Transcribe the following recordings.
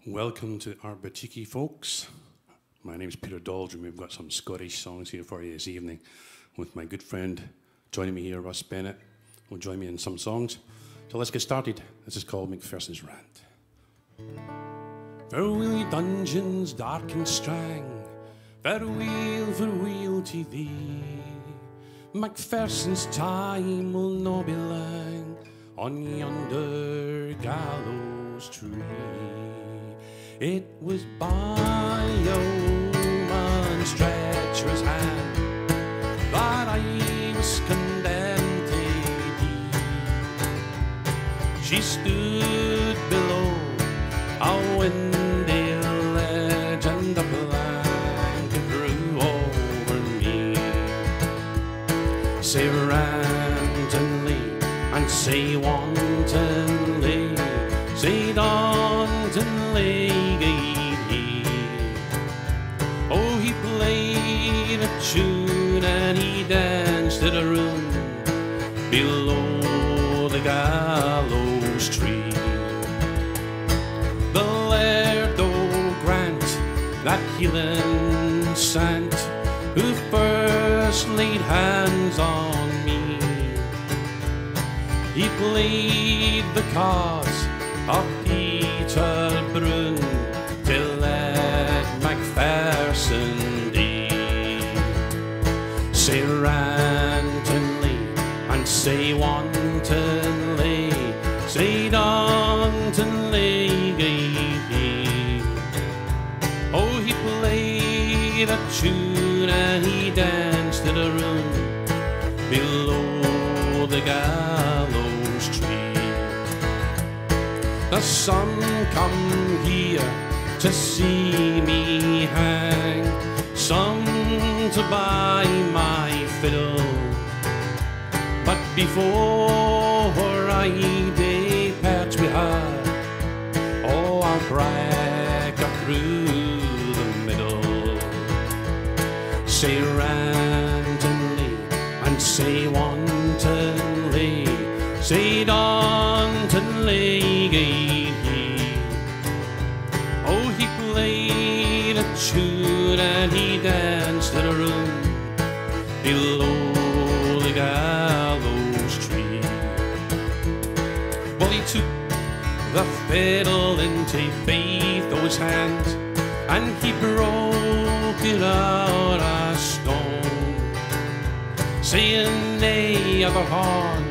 Welcome to our Boutiki, folks. My name is Peter Daldry, and we've got some Scottish songs here for you this evening with my good friend joining me here, Russ Bennett, will join me in some songs. So let's get started. This is called McPhersons Rant. Farewell, ye dungeons dark and strang, farewell to thee. McPherson's time will no be lang on yonder gallows tree. It was by a woman's treacherous hand that I was condemned to die. She stood below a windy ledge, and a blanket grew over me. Say randomly and say wantonly, say dauntingly. Oh, he played a tune and he danced to the room below the gallows tree. The Laird O'Grant, that healing saint, who first laid hands on me, he played the cause of Peter Brun till let McPherson dee. Say rantingly and say wantonly, say dauntingly. Oh, he played a tune and he danced to the room below the gallows tree. The sun come here to see me hang, some to buy my fiddle, but before I depart with her, oh, I'll break her through the middle. Say randomly and say wantonly, say dauntingly. Oh, he played a tune and he danced to the room below the gallows tree. Well, he took the fiddle into Faith's hands and he broke it out of stone, saying, "Nay, other horn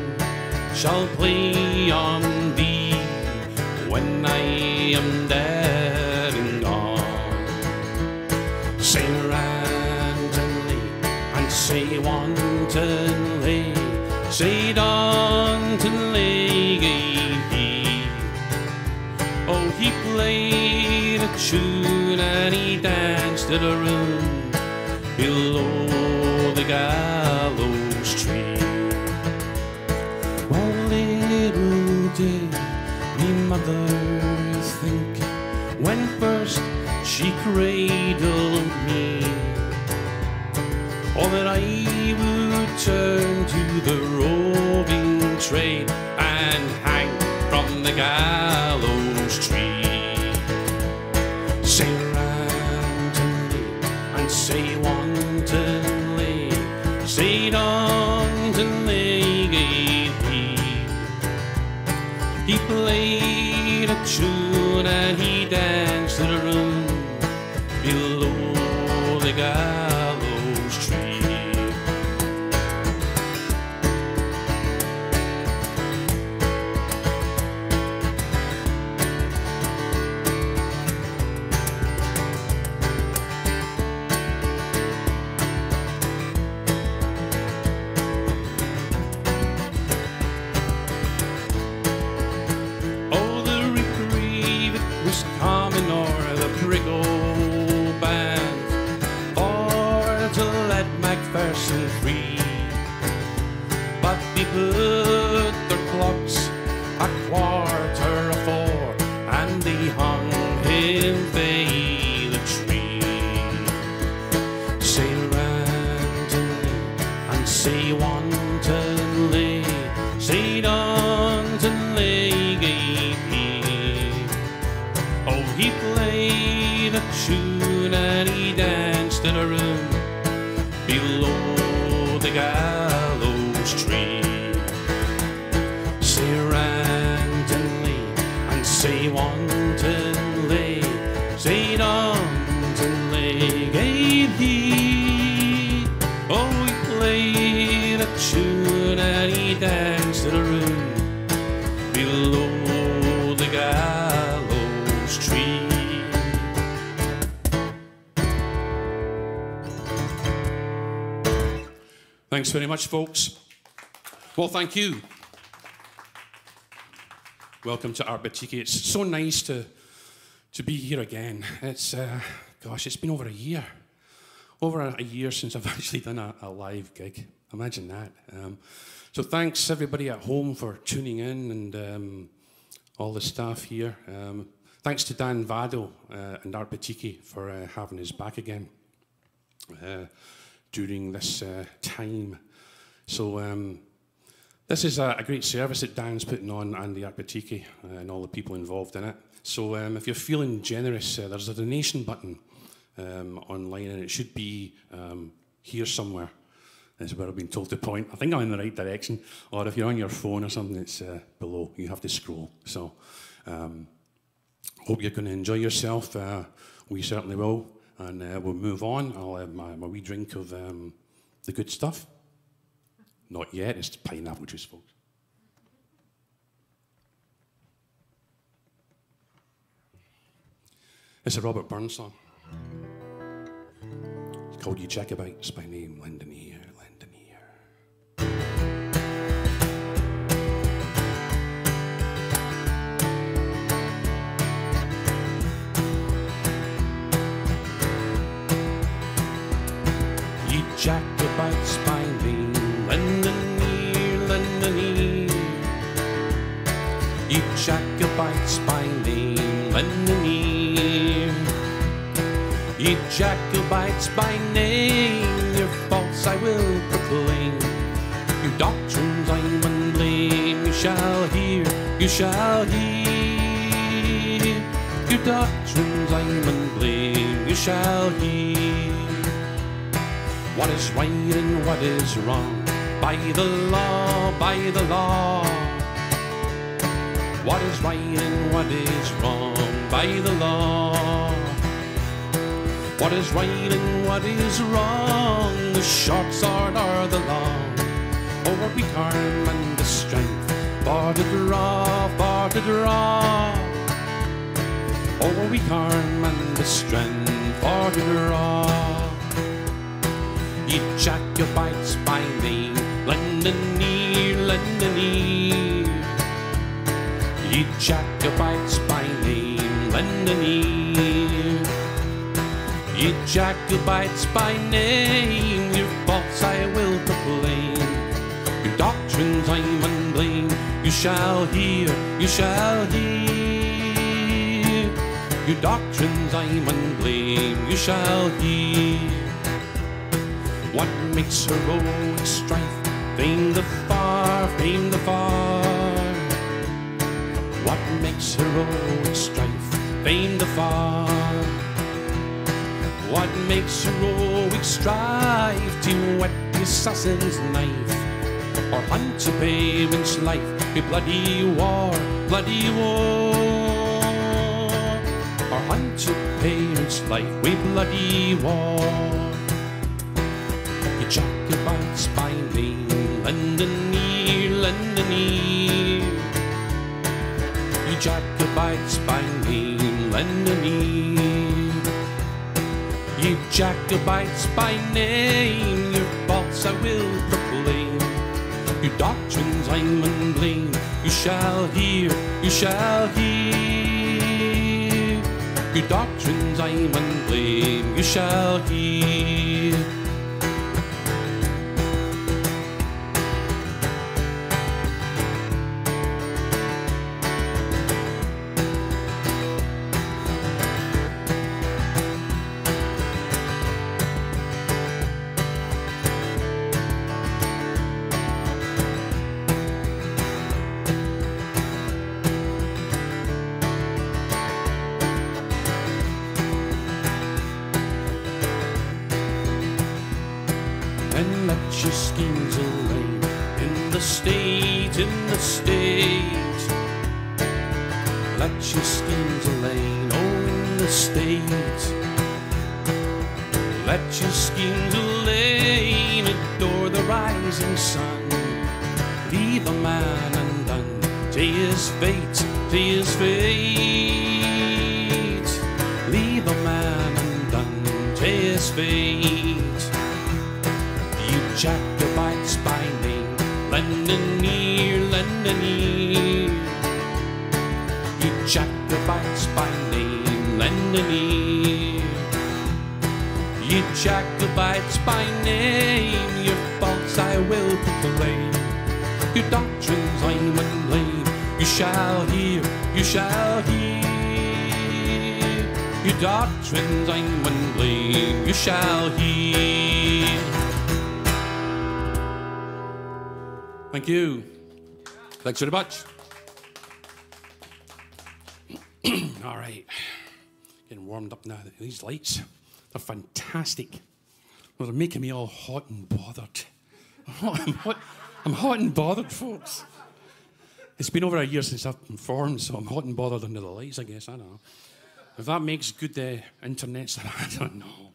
shall play on thee when I am dead and gone." Say randomly and say wantonly, say dauntingly. Oh, he played a tune and he danced to the room below the gallows tree. Well, little did me mother think, when first she cradled me, oh, that I would turn to the roving trade and hang from the gallows tree. Say randomly and say wantonly, say dauntingly. He played a tune and he danced to the room below the gallows tree. Coming o'er the brig old band for to let McPherson free, but they put their clocks 4:15 and they hung him by the tree. Say randomly and say wantonly, say dauntingly. he played a tune and he danced in a room below the gallows tree. Say randomly and say wantonly, say wantonly gave he. Oh, he played a tune and he danced in a room below the gallows tree. Thanks very much, folks. Well, thank you. Welcome to Art Boutiki. It's so nice to be here again. It's, gosh, it's been over a year. Over a year since I've actually done a live gig. Imagine that. So thanks, everybody at home, for tuning in, and all the staff here. Thanks to Dan Vado and Art Boutiki for having us back again during this time. So this is a great service that Dan's putting on, and the Art Boutiki and all the people involved in it. So if you're feeling generous, there's a donation button online, and it should be here somewhere. Is where I've been told to point. I think I'm in the right direction. Or if you're on your phone or something, it's below. You have to scroll. So hope you're going to enjoy yourself. We certainly will. And we'll move on. I'll have my wee drink of the good stuff. Not yet. It's pineapple juice, folks. It's a Robert Burns song. It's called You Jacobites by name, lend an ear, lend an ear. You Jacobites by name, lend an ear, lend an ear. You Jacobites by name, lend an ear. You Jacobites by name, your faults I will proclaim. Your doctrines I will blame. You shall hear, you shall hear. Your doctrines I will blame. You shall hear. What is right and what is wrong, by the law, by the law. What is right and what is wrong, by the law. What is right and what is wrong, the short sword or the long, or weak arm and the strength, for to draw, for to draw. Or weak arm and the strength, for to draw. Ye Jacobites by name, lend an ear, lend an ear. Ye Jacobites by name, lend an ear. Ye Jacobites by name, your faults I will proclaim. Your doctrines I will blame. You shall hear, you shall hear. Your doctrines I will blame. You shall hear. What makes heroic strife, fame the far, fame the far. What makes heroic strife, fame the far. What makes heroic strife, to whet the assassin's knife, or hunt a baby's life, a bloody war, bloody war. Or hunt a parent's life, a bloody war. You Jacobites by name, lend an ear, lend an ear. You Jacobites by name, lend an ear. You Jacobites by name, your faults I will proclaim. Your doctrines I will blame. You shall hear, you shall hear. Your doctrines I will blame. You shall hear. your schemes alone in the state, in the state. Let your schemes alone, oh, in the state. Let your schemes alone adore the rising sun. Leave a man undone to his fate, to his fate. Leave a man undone to his fate. You Jacobites by name, lend an ear, lend an ear. You Jacobites by name, lend an ear. You Jacobites by name, your faults I will proclaim. Your doctrines I will blame. You shall hear, you shall hear. Your doctrines I will blame. You shall hear. Thank you. Thanks very much. All right. Getting warmed up now. These lights, they're fantastic. Well, they're making me all hot and bothered. I'm hot and bothered, folks. It's been over a year since I've performed, so I'm hot and bothered under the lights, I guess. I don't know. If that makes good internet, I don't know.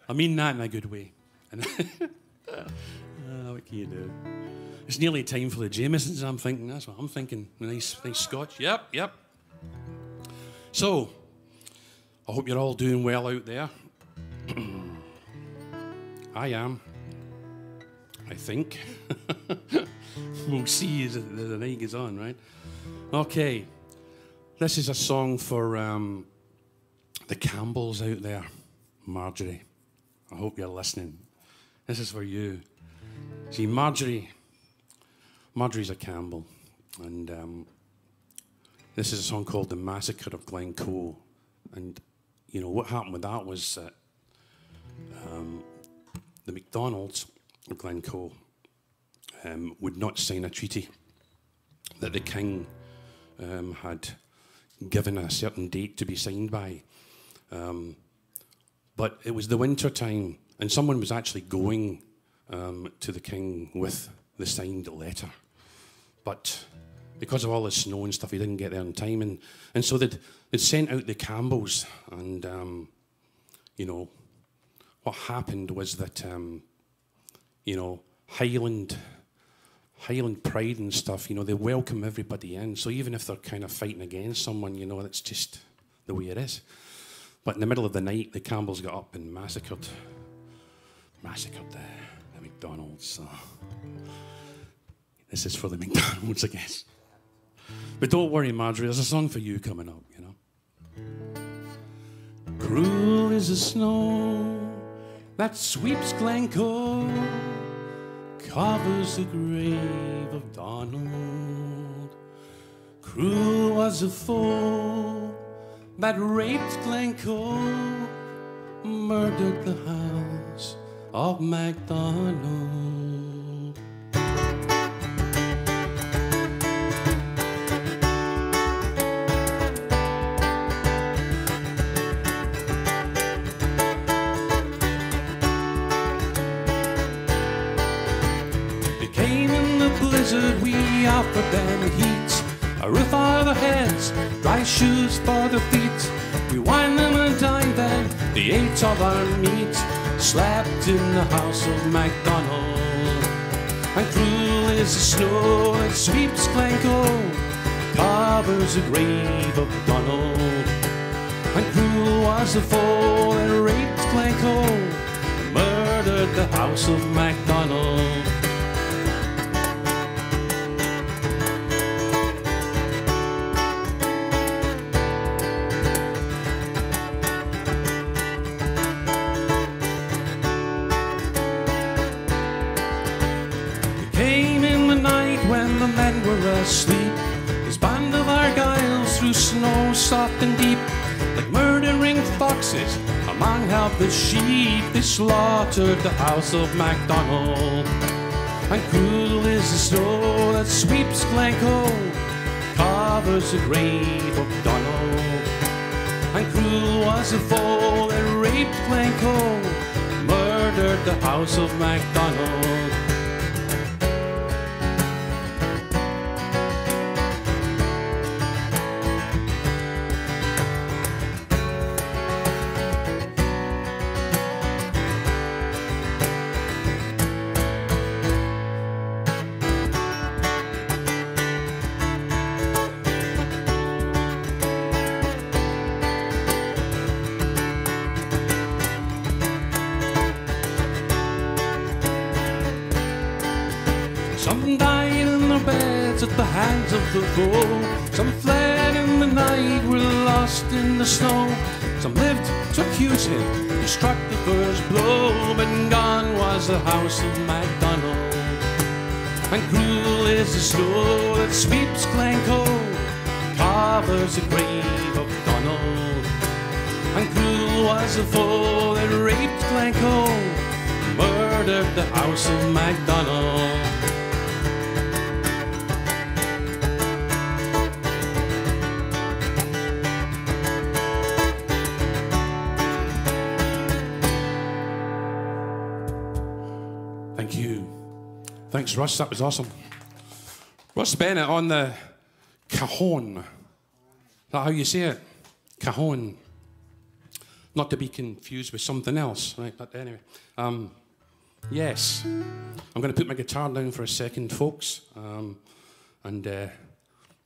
I mean that in a good way. What can you do? It's nearly time for the Jamesons, I'm thinking. That's what I'm thinking. Nice scotch. Yep. So, I hope you're all doing well out there. I am. I think. We'll see as the night goes on, right? Okay. This is a song for the Campbells out there. Marjorie, I hope you're listening. This is for you. See, Marjorie's a Campbell, and this is a song called The Massacre of Glencoe. And, you know, what happened with that was that the McDonalds of Glencoe would not sign a treaty that the king had given a certain date to be signed by. But it was the winter time, and someone was actually going to the king with the signed letter. But because of all the snow and stuff, he didn't get there in time. And so they'd sent out the Campbells. And, you know, what happened was that, you know, Highland pride and stuff, you know, they welcome everybody in. So even if they're kind of fighting against someone, you know, that's just the way it is. But in the middle of the night, the Campbells got up and massacred the McDonalds. So this is for the McDonalds, I guess. But don't worry, Marjorie, there's a song for you coming up, you know. Cruel is the snow that sweeps Glencoe, covers the grave of Donald. Cruel was the foe that raped Glencoe, murdered the house of MacDonald. They came in the blizzard, we offered them heat, a roof over their heads, dry shoes for their feet. We wined them and dined them, they ate all our meat, slept in the house of MacDonald. And cruel is the snow that sweeps Glencoe, covers the grave of Donald. And cruel was the foe that raped Glencoe, murdered the house of MacDonald. Asleep, this band of Argyles through snow soft and deep, like murdering foxes among helpless sheep, they slaughtered the house of MacDonald. And cruel is the snow that sweeps Glencoe, covers the grave of Donald. And cruel was the foe that raped Glencoe, murdered murdered the house of MacDonald. Some died in their beds at the hands of the foe. Some fled in the night, were lost in the snow. Some lived to accuse him, he struck the first blow. But gone was the house of MacDonald. And cruel is the snow that sweeps Glencoe, covers the grave of Donald. And cruel was the foe that raped Glencoe, murdered the house of MacDonald. Thank you. Thanks, Russ. That was awesome. Russ Bennett on the cajon. Is that how you say it? Cajon. Not to be confused with something else, right? But anyway. Yes. I'm going to put my guitar down for a second, folks. And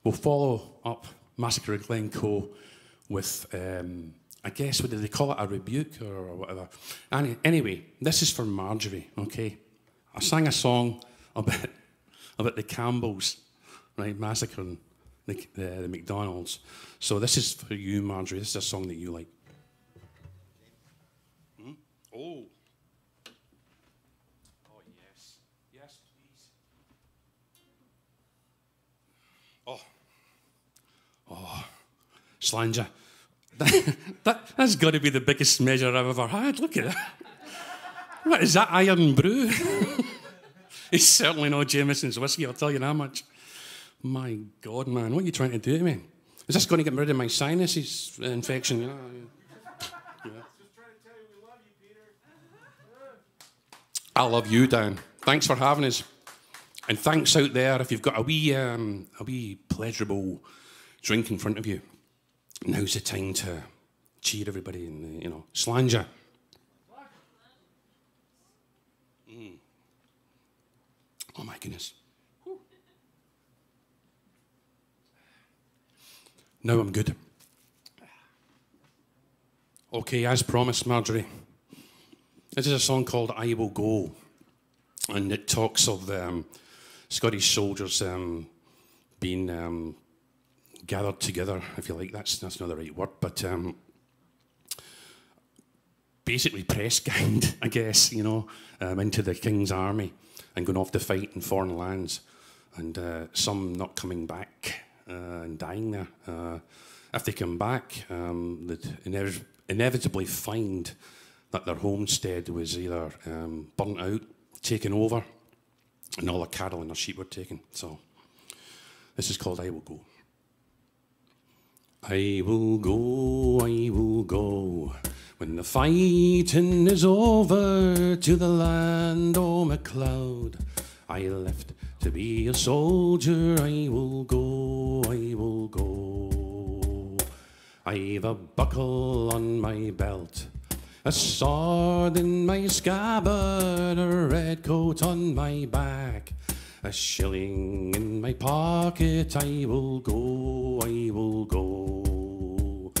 we'll follow up Massacre at Glencoe with, I guess, what do they call it? A rebuke or whatever. Anyway, this is for Marjorie, okay? I sang a song about the Campbells, right, massacring the McDonald's. So this is for you, Marjorie. This is a song that you like. Hmm? Oh. Oh, yes. Yes, please. Oh. Oh. Slanger. That's got to be the biggest measure I've ever had. Look at that. What is that, Iron Brew? It's certainly not Jameson's whiskey, I'll tell you that much. My God, man, what are you trying to do to me? Is this going to get rid of my sinuses infection? You know? Yeah. Just trying to tell you we love you, Peter. I love you, Dan. Thanks for having us. And thanks out there if you've got a wee pleasurable drink in front of you. Now's the time to cheer everybody and, you know, slanger. Oh my goodness. Whew. Now I'm good. Okay, as promised, Marjorie. This is a song called I Will Go. And it talks of Scottish soldiers being gathered together, if you like. That's not the right word, but basically press ganged, I guess, you know, into the King's army and going off to fight in foreign lands, and some not coming back and dying there. If they come back, they'd inevitably find that their homestead was either burnt out, taken over, and all their cattle and their sheep were taken. So this is called I Will Go. I will go, when the fighting is over, to the land o' MacLeod. I left to be a soldier, I will go, I will go. I've a buckle on my belt, a sword in my scabbard, a red coat on my back, a shilling in my pocket. I will go, I will go.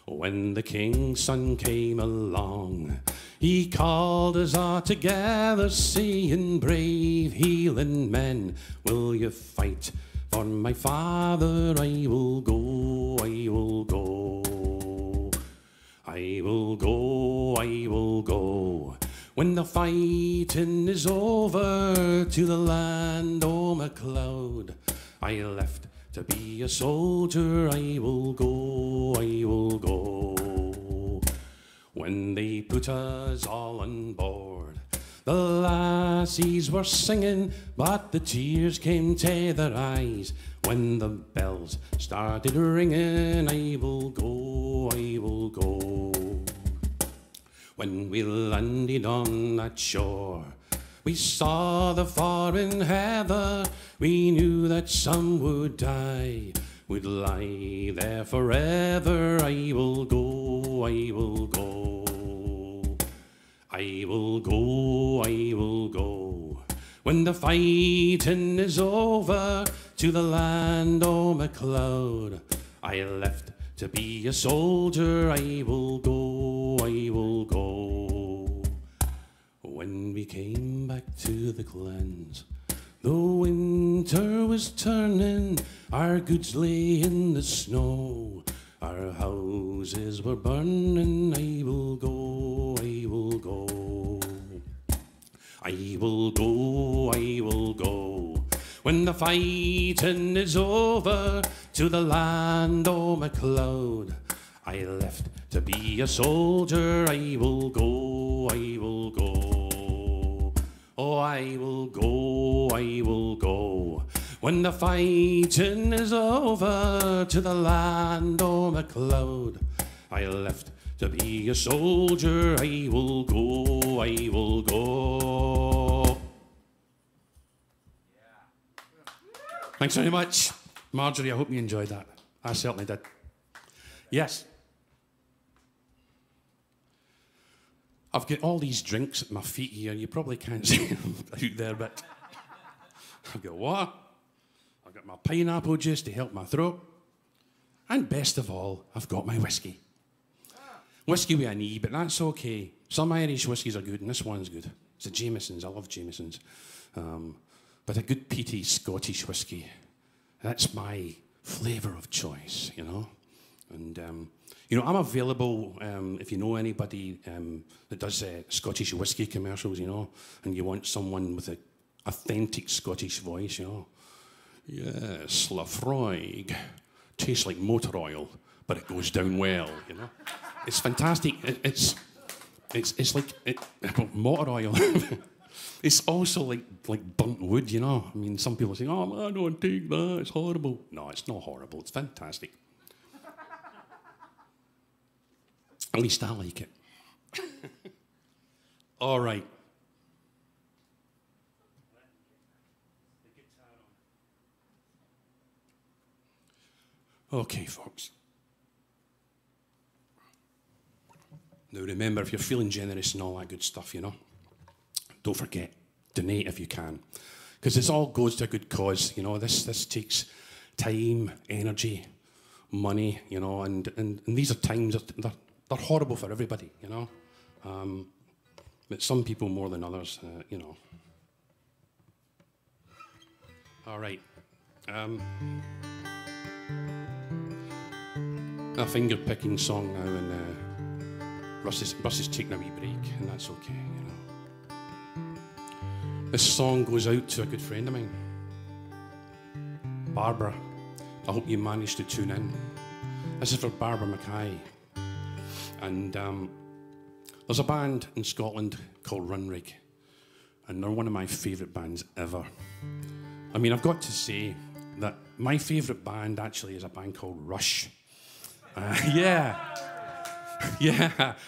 When the King's son came along, he called us all together, saying, brave Hieland men, will you fight for my father? I will go, I will go. I will go, I will go. When the fighting is over, to the land o' MacLeod. I left to be a soldier, I will go, I will go. When they put us all on board, the lassies were singing, but the tears came to their eyes. When the bells started ringing, I will go, I will go. When we landed on that shore, we saw the foreign heather. We knew that some would die, would lie there forever. I will go, I will go. I will go, I will go. When the fighting is over, to the land o' MacLeod I left to be a soldier. I will go, I will go. When we came back to the clans, the winter was turning, our goods lay in the snow, our houses were burning. I will go, I will go. I will go, I will go. When the fighting is over, to the land o' MacLeod I left to be a soldier. I will go, I will go. Oh, I will go, I will go. When the fighting is over, to the land o' MacLeod I left to be a soldier. I will go, I will go. Thanks very much, Marjorie. I hope you enjoyed that. I certainly did. Yes. I've got all these drinks at my feet here. You probably can't see them out there, but I've got what? I've got my pineapple juice to help my throat. And best of all, I've got my whiskey. Whiskey with an E, but that's okay. Some Irish whiskies are good, and this one's good. It's a Jameson's. I love Jameson's. But a good peaty Scottish whiskey, that's my flavour of choice, you know. And, you know, I'm available if you know anybody that does Scottish whiskey commercials, you know, and you want someone with an authentic Scottish voice, you know. Yes, Lafroig tastes like motor oil, but it goes down well, you know. It's fantastic. It's like motor oil. It's also like burnt wood, you know. I mean, some people say, "Oh, man, I don't take that. It's horrible." No, it's not horrible. It's fantastic. At least I like it. All right. Okay, folks. Now remember, if you're feeling generous and all that good stuff, you know, don't forget, donate if you can. Because this all goes to a good cause, you know. This takes time, energy, money, you know, and these are times that they're horrible for everybody, you know. But some people more than others, you know. All right. A finger-picking song now, and Russ is taking a wee break, and that's okay, you know. This song goes out to a good friend of mine, Barbara. I hope you managed to tune in. This is for Barbara Mackay. And there's a band in Scotland called Runrig, and they're one of my favourite bands ever. I mean, I've got to say that my favourite band actually is a band called Rush. Yeah.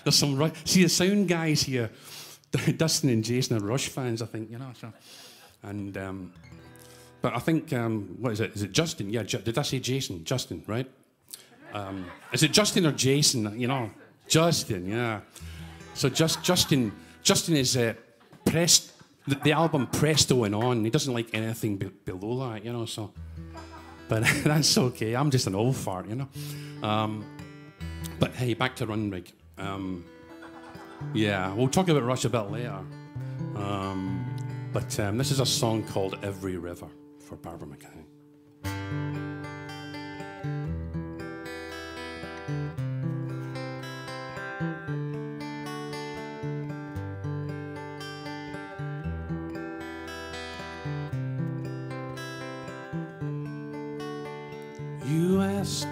There's some Rush. See, the sound guys here, Dustin and Jason are Rush fans, I think, you know. So, and but I think what is it? Is it Justin? Yeah. Did I say Jason? Justin, right? Is it Justin or Jason? You know, Justin. Yeah. So Justin is pressed. The album Presto and On. He doesn't like anything below that, you know. So, but that's okay. I'm just an old fart, you know. But hey, back to Runrig. Yeah, we'll talk about Rush a bit later. But this is a song called Every River for Barbara Mackay. You ask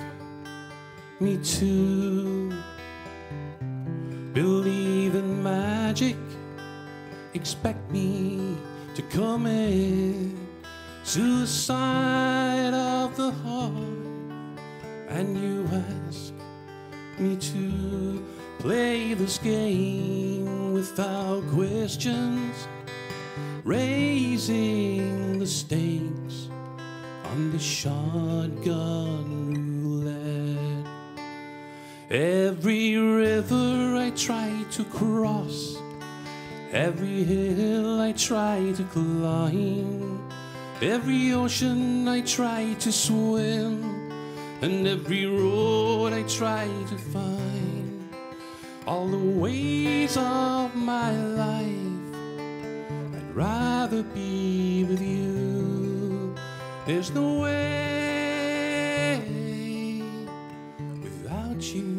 me to believe in magic, expect me to come in, suicide of the heart. And you ask me to play this game without questions, raising the stakes on the shotgun roulette. Every river I try to cross, every hill I try to climb, every ocean I try to swim, and every road I try to find, all the ways of my life, I'd rather be with you. There's no way without you.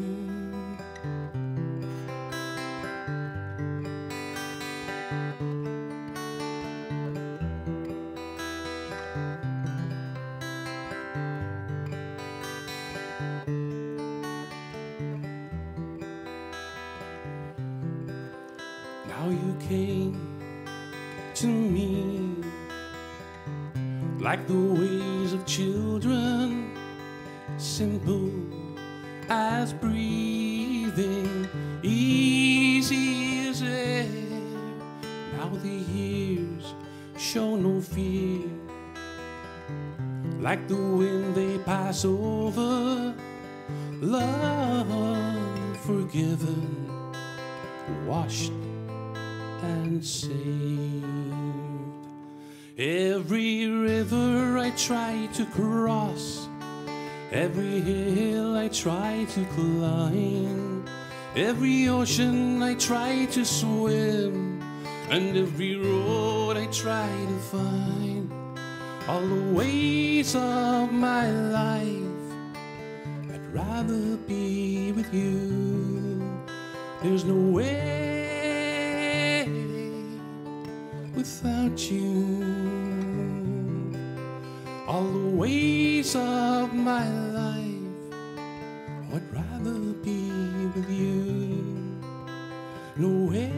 Now you came to me like the ways of children, simple as breathing, easy as air. Now the years show no fear, like the wind they pass over, love forgiven, washed and saved. Every river I try to cross, every hill I try to climb, every ocean I try to swim, and every road I try to find, all the ways of my life, I'd rather be with you. There's no way without you. All the ways of my life, I'd rather be with you. No way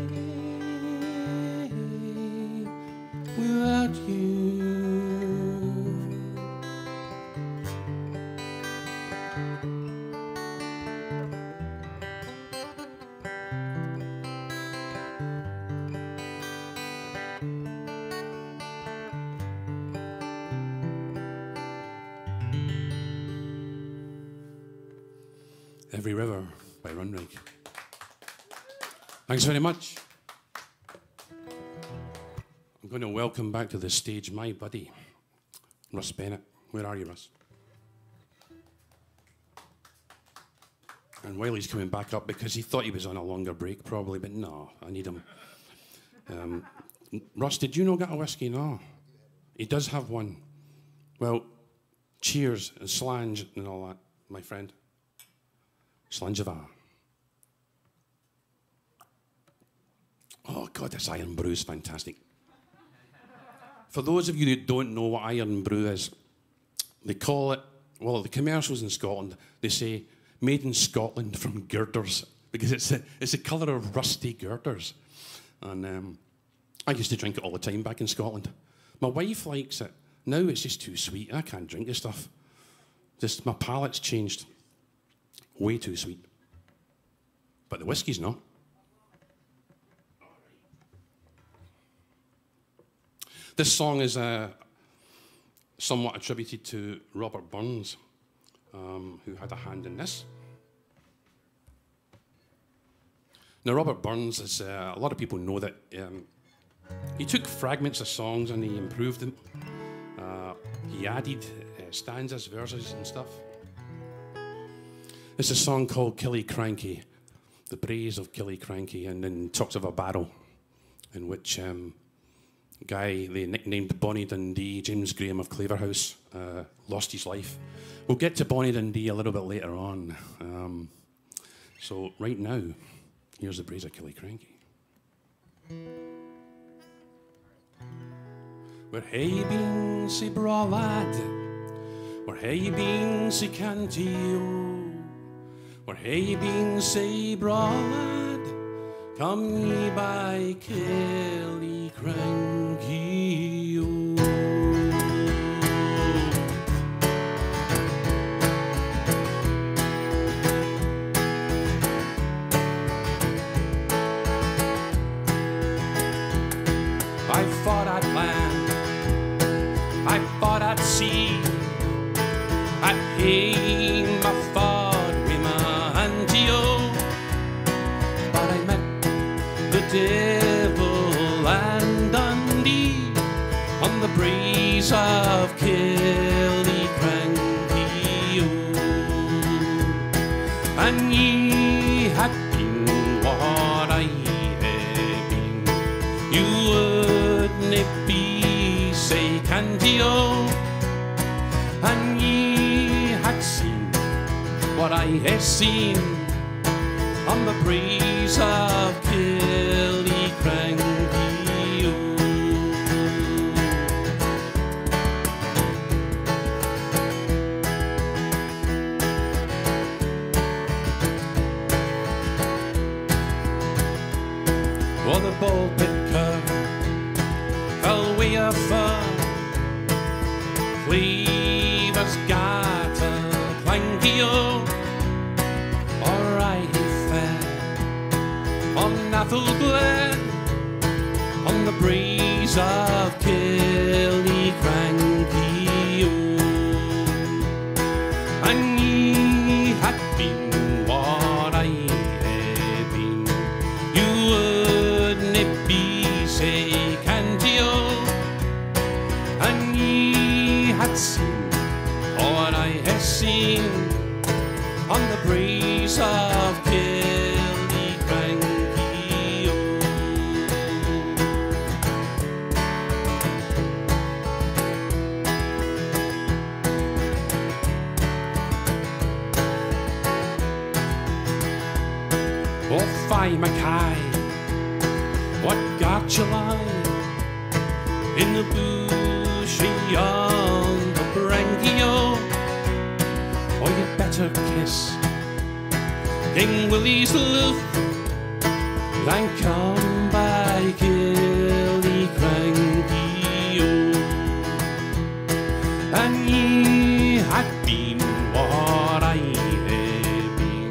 without you. Every River by Runrig. Thanks very much. I'm going to welcome back to the stage my buddy, Russ Bennett. Where are you, Russ? And while he's coming back up, because he thought he was on a longer break probably, but no, I need him. Russ, did you not get a whiskey? No. He does have one. Well, cheers and slange and all that, my friend. Slanjava. Oh God, this Iron Brew is fantastic. For those of you that don't know what Iron Brew is, they call it, well, the commercials in Scotland, they say, made in Scotland from girders, because it's the colour of rusty girders. And I used to drink it all the time back in Scotland. My wife likes it. Now it's just too sweet. I can't drink this stuff. Just my palate's changed. Way too sweet. But the whiskey's not. This song is somewhat attributed to Robert Burns, who had a hand in this. Now, Robert Burns is, a lot of people know that he took fragments of songs and he improved them. He added stanzas, verses and stuff. It's a song called Killiecrankie, The Braes of Killiecrankie, and then talks of a battle in which a guy they nicknamed Bonnie Dundee, James Graham of Claverhouse, lost his life. We'll get to Bonnie Dundee a little bit later on. So right now, here's The Braes of Killiecrankie. Where hae been sae braw lad, where hae been sae canty o, where hae been sae braw lad, come ye by Killiecrankie o. breeze of Killiecrankie, and ye had been what I had been, you wouldn't be say candy, and ye had seen what I had seen on the breeze of Killiecrankie. Oh, the ball picker fell way afar, Cleaver's got a clanky, or I fell on Athelglen on the breeze of Killiecrankie, and ye had been what I had been, you wouldn't be say candy, and ye had seen what I had seen on the breeze of Killiecrankie. Oh, fie, Mackay, what got you lying in the bushy on the branchio? Or you'd better kiss King Willie's loof than come by Killiecrankie, and ye had been what I had been,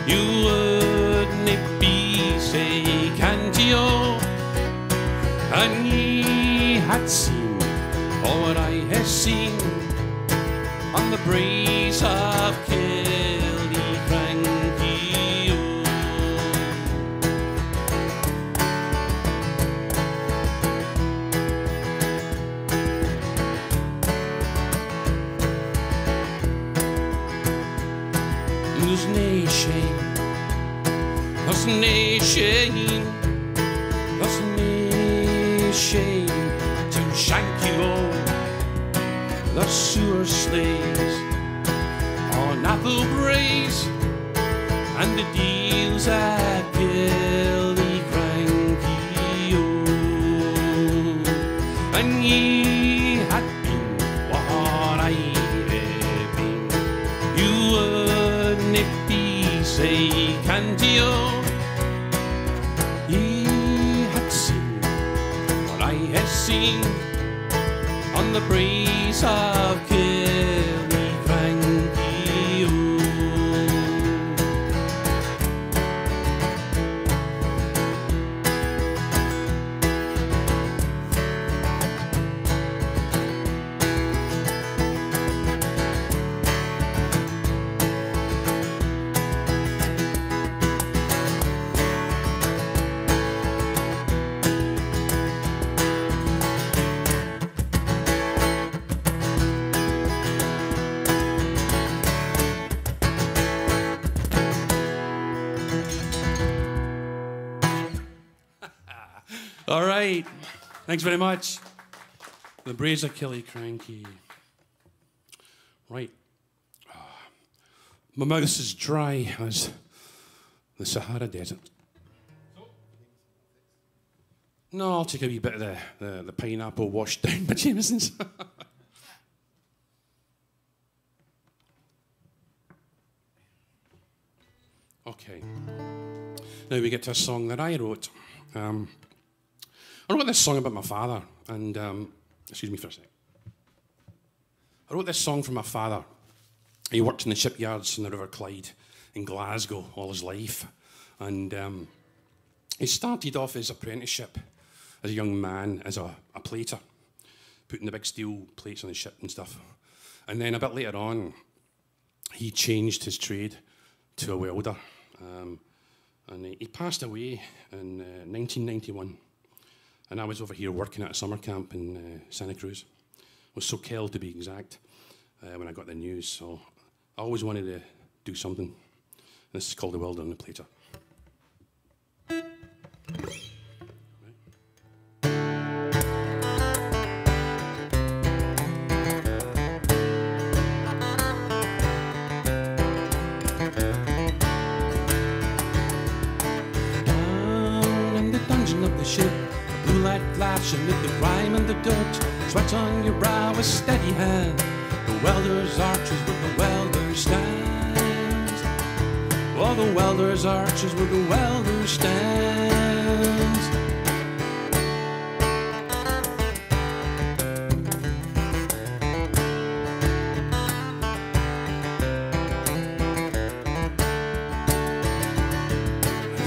you wouldn't be say candy, and ye had seen all what I had seen on the breeze of Killiecrankie. There's nae shame, there's nae shame, there's nae shame to shank you all. The sewer slaves on Apple Braes and the deals at Killiecrankie, and ye had been what I had been, you wouldn't be say candy, ye had seen what I had seen on the breeze of Killiecrankie. All right, thanks very much. The breeze of Killiecrankie. Right. My mouth is dry as the Sahara Desert. No, I'll take a wee bit of the pineapple washed down by Jameson's. Okay. Now we get to a song that I wrote. I wrote this song about my father, and excuse me for a sec. I wrote this song for my father. He worked in the shipyards in the River Clyde in Glasgow all his life, and he started off his apprenticeship as a young man as a plater, putting the big steel plates on the ship and stuff. And then a bit later on, he changed his trade to a welder, and he passed away in 1991. And I was over here working at a summer camp in Santa Cruz. was so killed, to be exact, when I got the news. So I always wanted to do something. This is called The Welder and the Plater. Of the ship, blue light flash amid the grime and the dirt, sweat on your brow, a steady hand. The welder's arches where the welder stands. Oh, the welder's arches where the welder stands.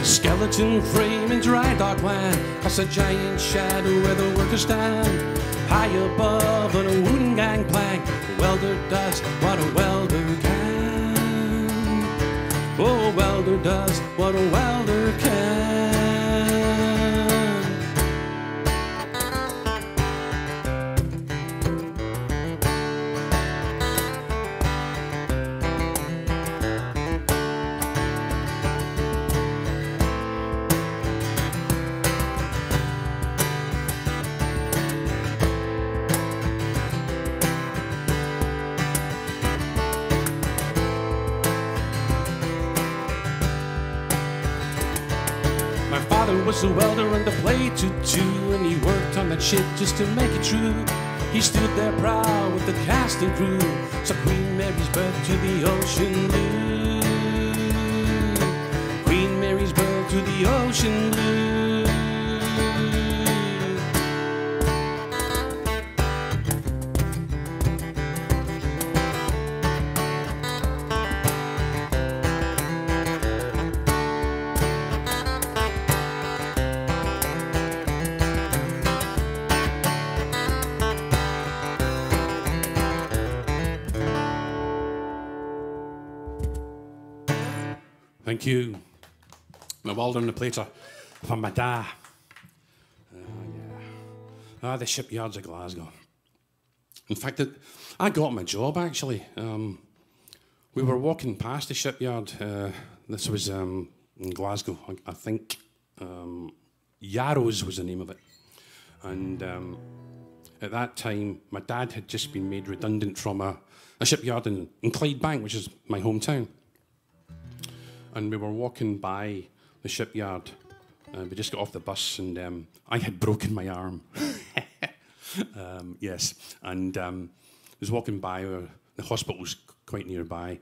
Skeleton frame in dry dock land casts a giant shadow where the workers stand. High above on a wooden gangplank, a welder does what a welder can. Oh, a welder does what a welder can. Was a welder and a plate to two, and he worked on that ship just to make it true. He stood there proud with the casting crew, so Queen Mary's birth to the ocean blue. Queen Mary's birth to the ocean blue. Thank you. The Welder and the Plater from my dad. The shipyards of Glasgow. In fact, I got my job, actually. We were walking past the shipyard. This was in Glasgow, I think. Yarrows was the name of it. And at that time, my dad had just been made redundant from a shipyard in Clydebank, which is my hometown. And we were walking by the shipyard. We just got off the bus, and I had broken my arm. Yes, and I was walking by. The hospital was quite nearby,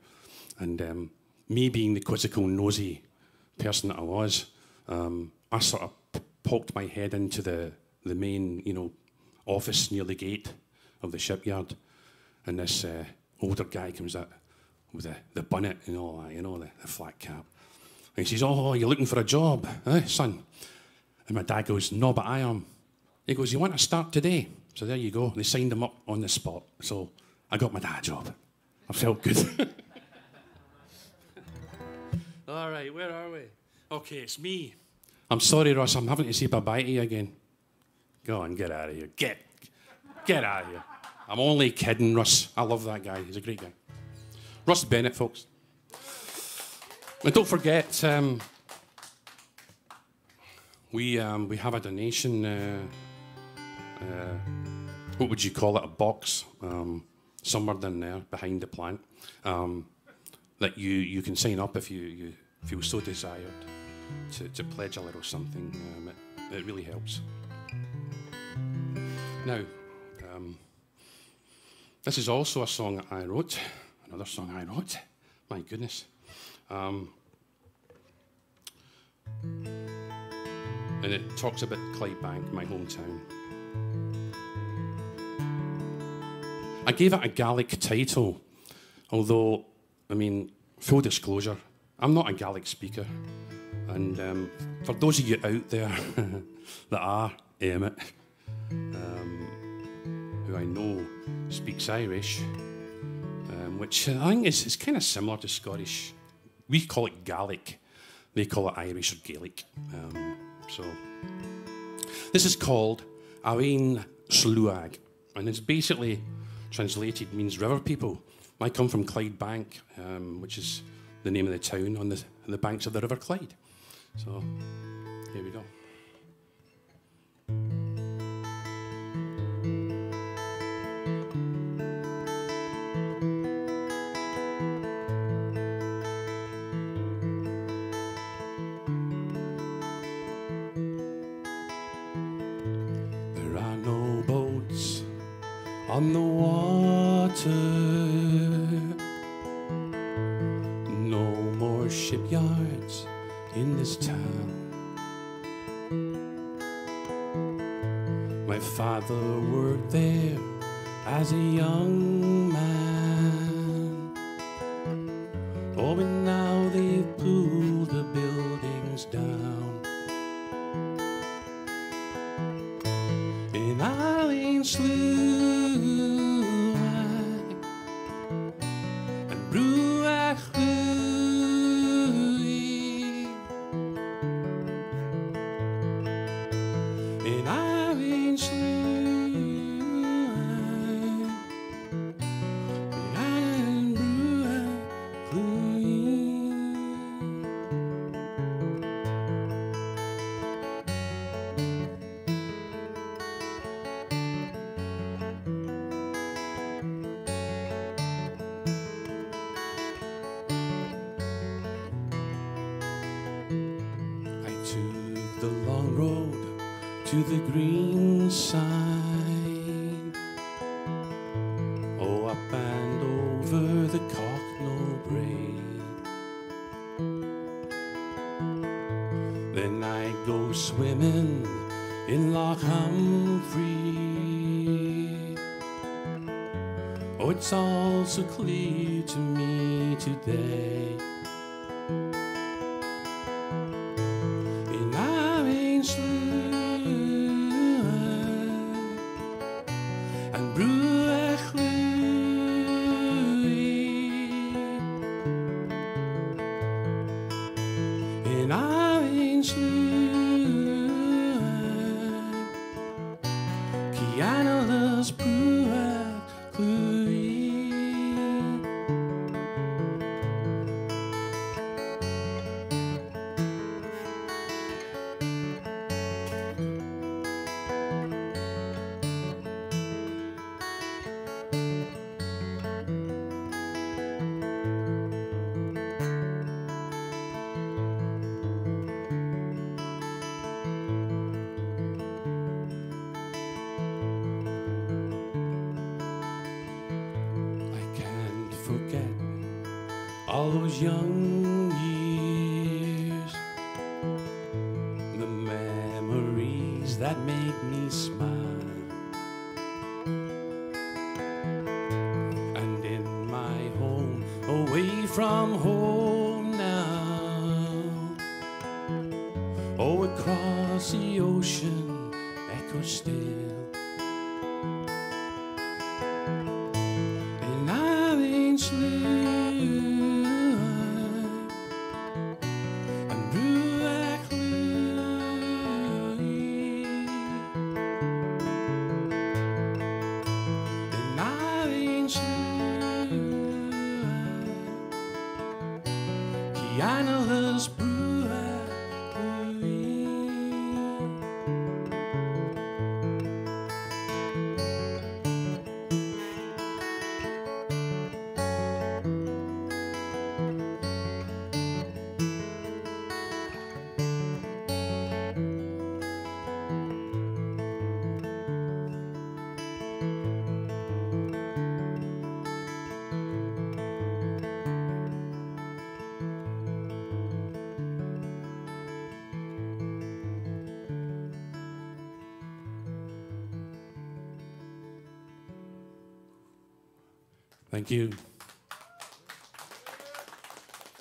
and me being the quizzical, nosy person that I was, I sort of poked my head into the main, office near the gate of the shipyard, and this older guy comes out with the bonnet and all that, the flat cap. And he says, "Oh, you're looking for a job, son?" And my dad goes, "No, but I am." He goes, "You want to start today?" So there you go. They signed him up on the spot. So I got my dad a job. I felt good. All right, where are we? Okay, it's me. I'm sorry, Russ. I'm having to say bye-bye to you again. Go on, get out of here. Get out of here. I'm only kidding, Russ. I love that guy. He's a great guy. Russ Bennett, folks. And don't forget, we have a donation. What would you call it? A box somewhere down there behind the plant that you can sign up if you feel so desired to pledge a little something. It really helps. Now, this is also a song that I wrote. Another song I wrote. My goodness. And it talks about Clydebank, my hometown. I gave it a Gaelic title, although, full disclosure, I'm not a Gaelic speaker. And for those of you out there that are Emmett, who I know speaks Irish, which I think is kind of similar to Scottish. We call it Gaelic. They call it Irish or Gaelic. So this is called Awen Sluag. And it's basically translated means river people. I come from Clydebank, which is the name of the town on the banks of the River Clyde. So here we go. There are no boats on the water, no more shipyards in this town. My father worked there as a young man. Oh, and now they've pulled the buildings down. And Eileen slew and brew a hui. And Eileen slew and brew a hui. I took the long road to the green side, oh, up and over the Cocknell Brae. Then I go swimming in Loch Humphrey. Oh, it's all so clear to me today. And I ain't slew and brew a hui. And I ain't slew Kiana's brew a hui. I can't forget all those young years, the memories that make me smile. And in my home, away from home now, oh, across the ocean, echoes still. And I ain't slew and brew a hui. And I ain't slew Kiana's brew a hui. Thank you.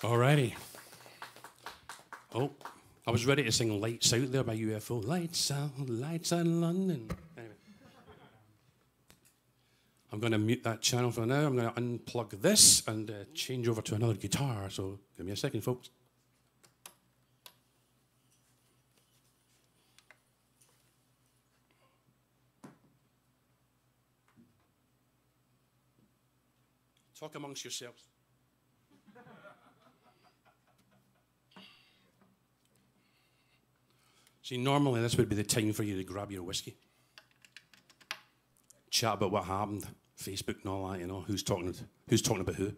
Alrighty. Oh, I was ready to sing Lights Out there by UFO. Lights out London. Anyway. I'm going to mute that channel for now. I'm going to unplug this and change over to another guitar. So give me a second, folks. Talk amongst yourselves. See, normally this would be the time for you to grab your whiskey, chat about what happened, Facebook and all that, you know, who's talking about who.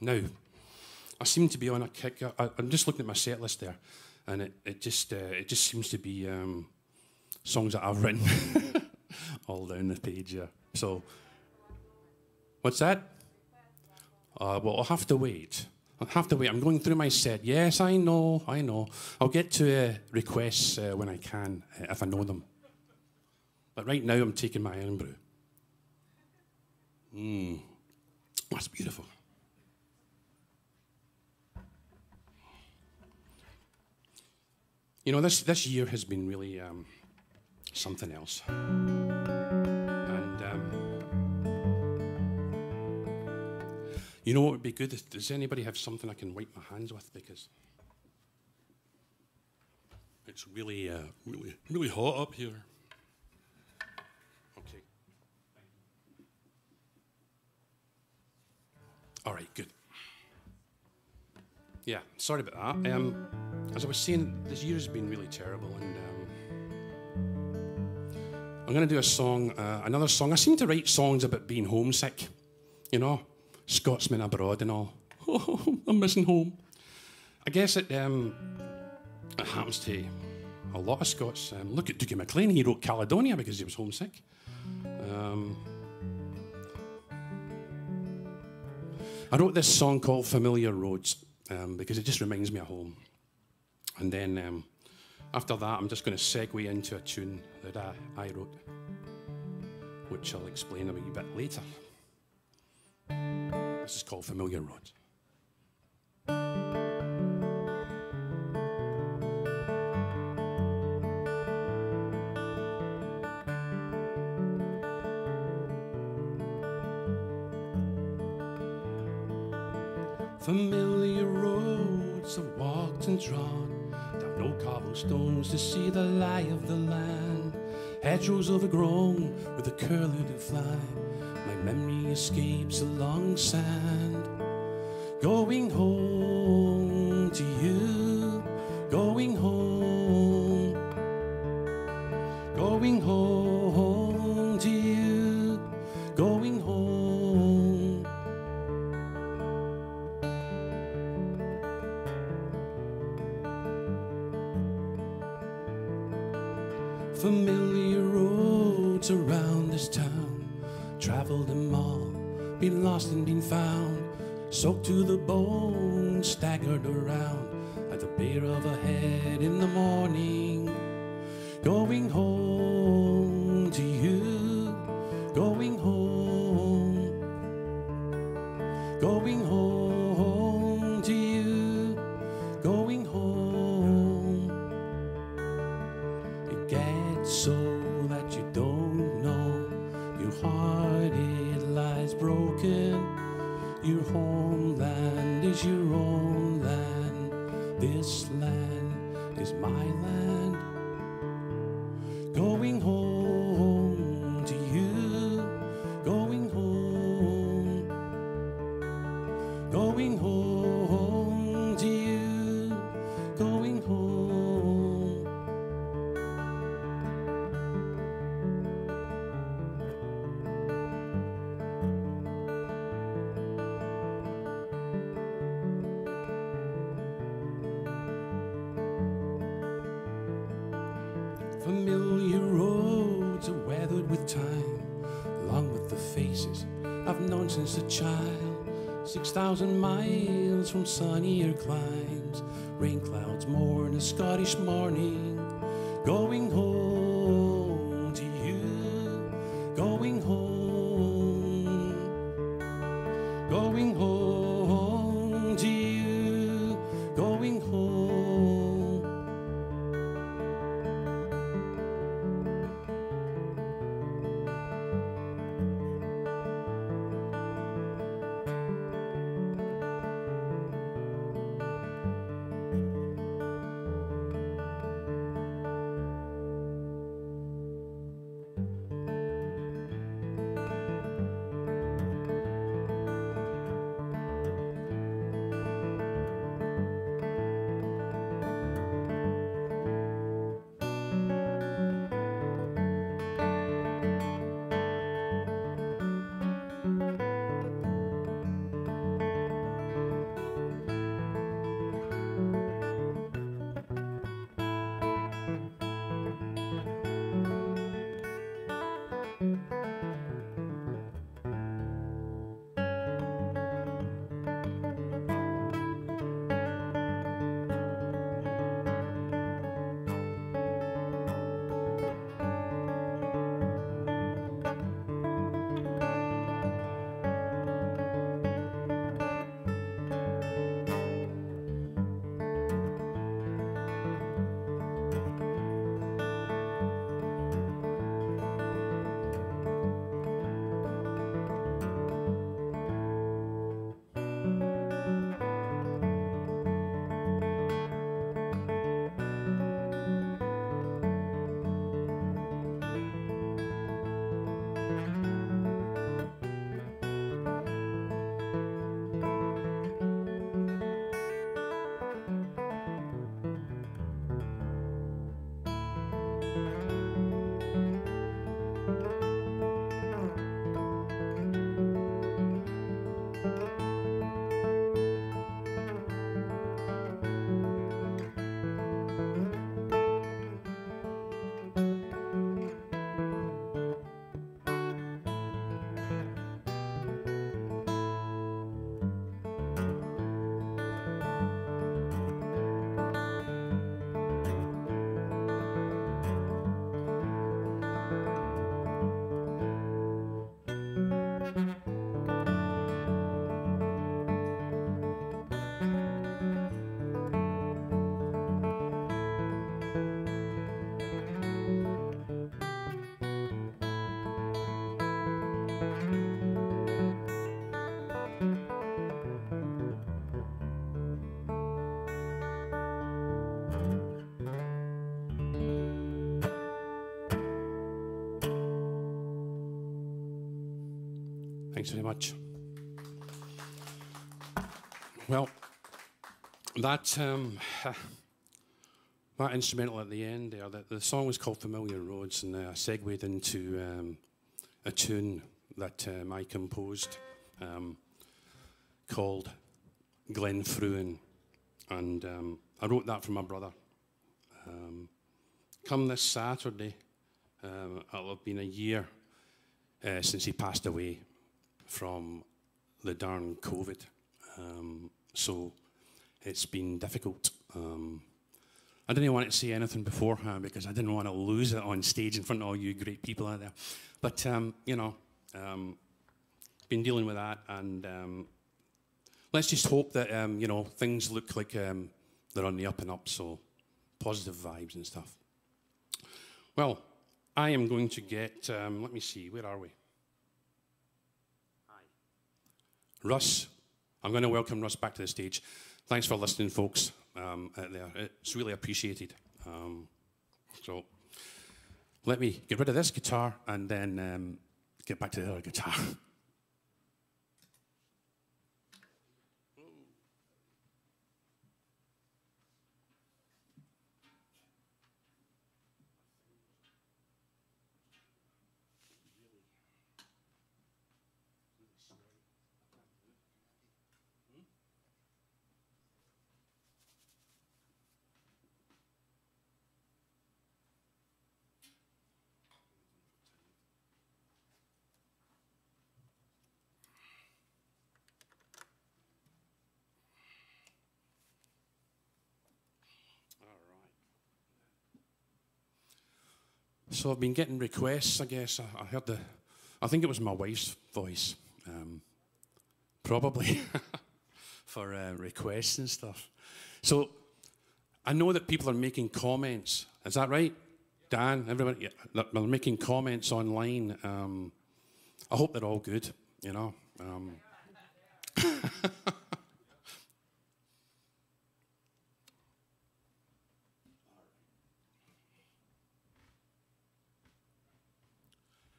Now, I seem to be on a kick. I'm just looking at my set list there, and it just seems to be songs that I've written all down the page. Yeah. So, what's that? Well, I'll have to wait. I'm going through my set. Yes, I know. I'll get to requests when I can, if I know them. But right now, I'm taking my iron brew. That's beautiful. You know, this year has been really something else. And you know what would be good? Does anybody have something I can wipe my hands with? Because it's really hot up here. Okay. All right, good. Yeah, sorry about that. As I was saying, this year has been really terrible, and I'm going to do a song, another song. I seem to write songs about being homesick, you know, Scotsmen abroad and all. Oh, I'm missing home. I guess it happens to a lot of Scots. Look at Dookie McLean, he wrote Caledonia because he was homesick. I wrote this song called Familiar Roads because it just reminds me of home. And then after that, I'm just going to segue into a tune that I wrote, which I'll explain a wee bit later. This is called Familiar Roads. Familiar roads I've walked and drawn, down no cobblestones to see the lie of the land. Hedgerows overgrown with the curlew to fly, my memory escapes along sand. Going home to you, going home, going home to you, going home. Familiar roads around this town, traveled them all, been lost and been found, soaked to the bone, staggered around at the bare of a head in the morning. Going home to you, going home, going home to you, going home. It gets so that you don't know, your heart it lies broken. Your homeland is your own land. This land is my land. Going home to you, going home, going home to you, going home. Familiar roads are weathered with time, along with the faces I've known since a child. 6,000 miles from sunnier climes, rain clouds mourn a Scottish morning. Going home to you, going home, going home to you, going home. Thanks very much. Well, that instrumental at the end there, the song was called Familiar Roads, and I segued into a tune that I composed called Glen Fruin, and I wrote that for my brother. Come this Saturday, it'll have been a year since he passed away from the darn COVID. So it's been difficult. I didn't want to say anything beforehand because I didn't want to lose it on stage in front of all you great people out there. But, you know, been dealing with that, and let's just hope that, you know, things look like they're on the up and up, so positive vibes and stuff. Well, I am going to get, let me see, where are we? Hi. Russ. I'm going to welcome Russ back to the stage. Thanks for listening, folks, out there. It's really appreciated. So let me get rid of this guitar and then get back to the other guitar. So I've been getting requests, I guess. I heard I think it was my wife's voice, probably, for requests and stuff. So I know that people are making comments. Is that right? Dan, everybody? Yeah, they're making comments online. I hope they're all good, you know.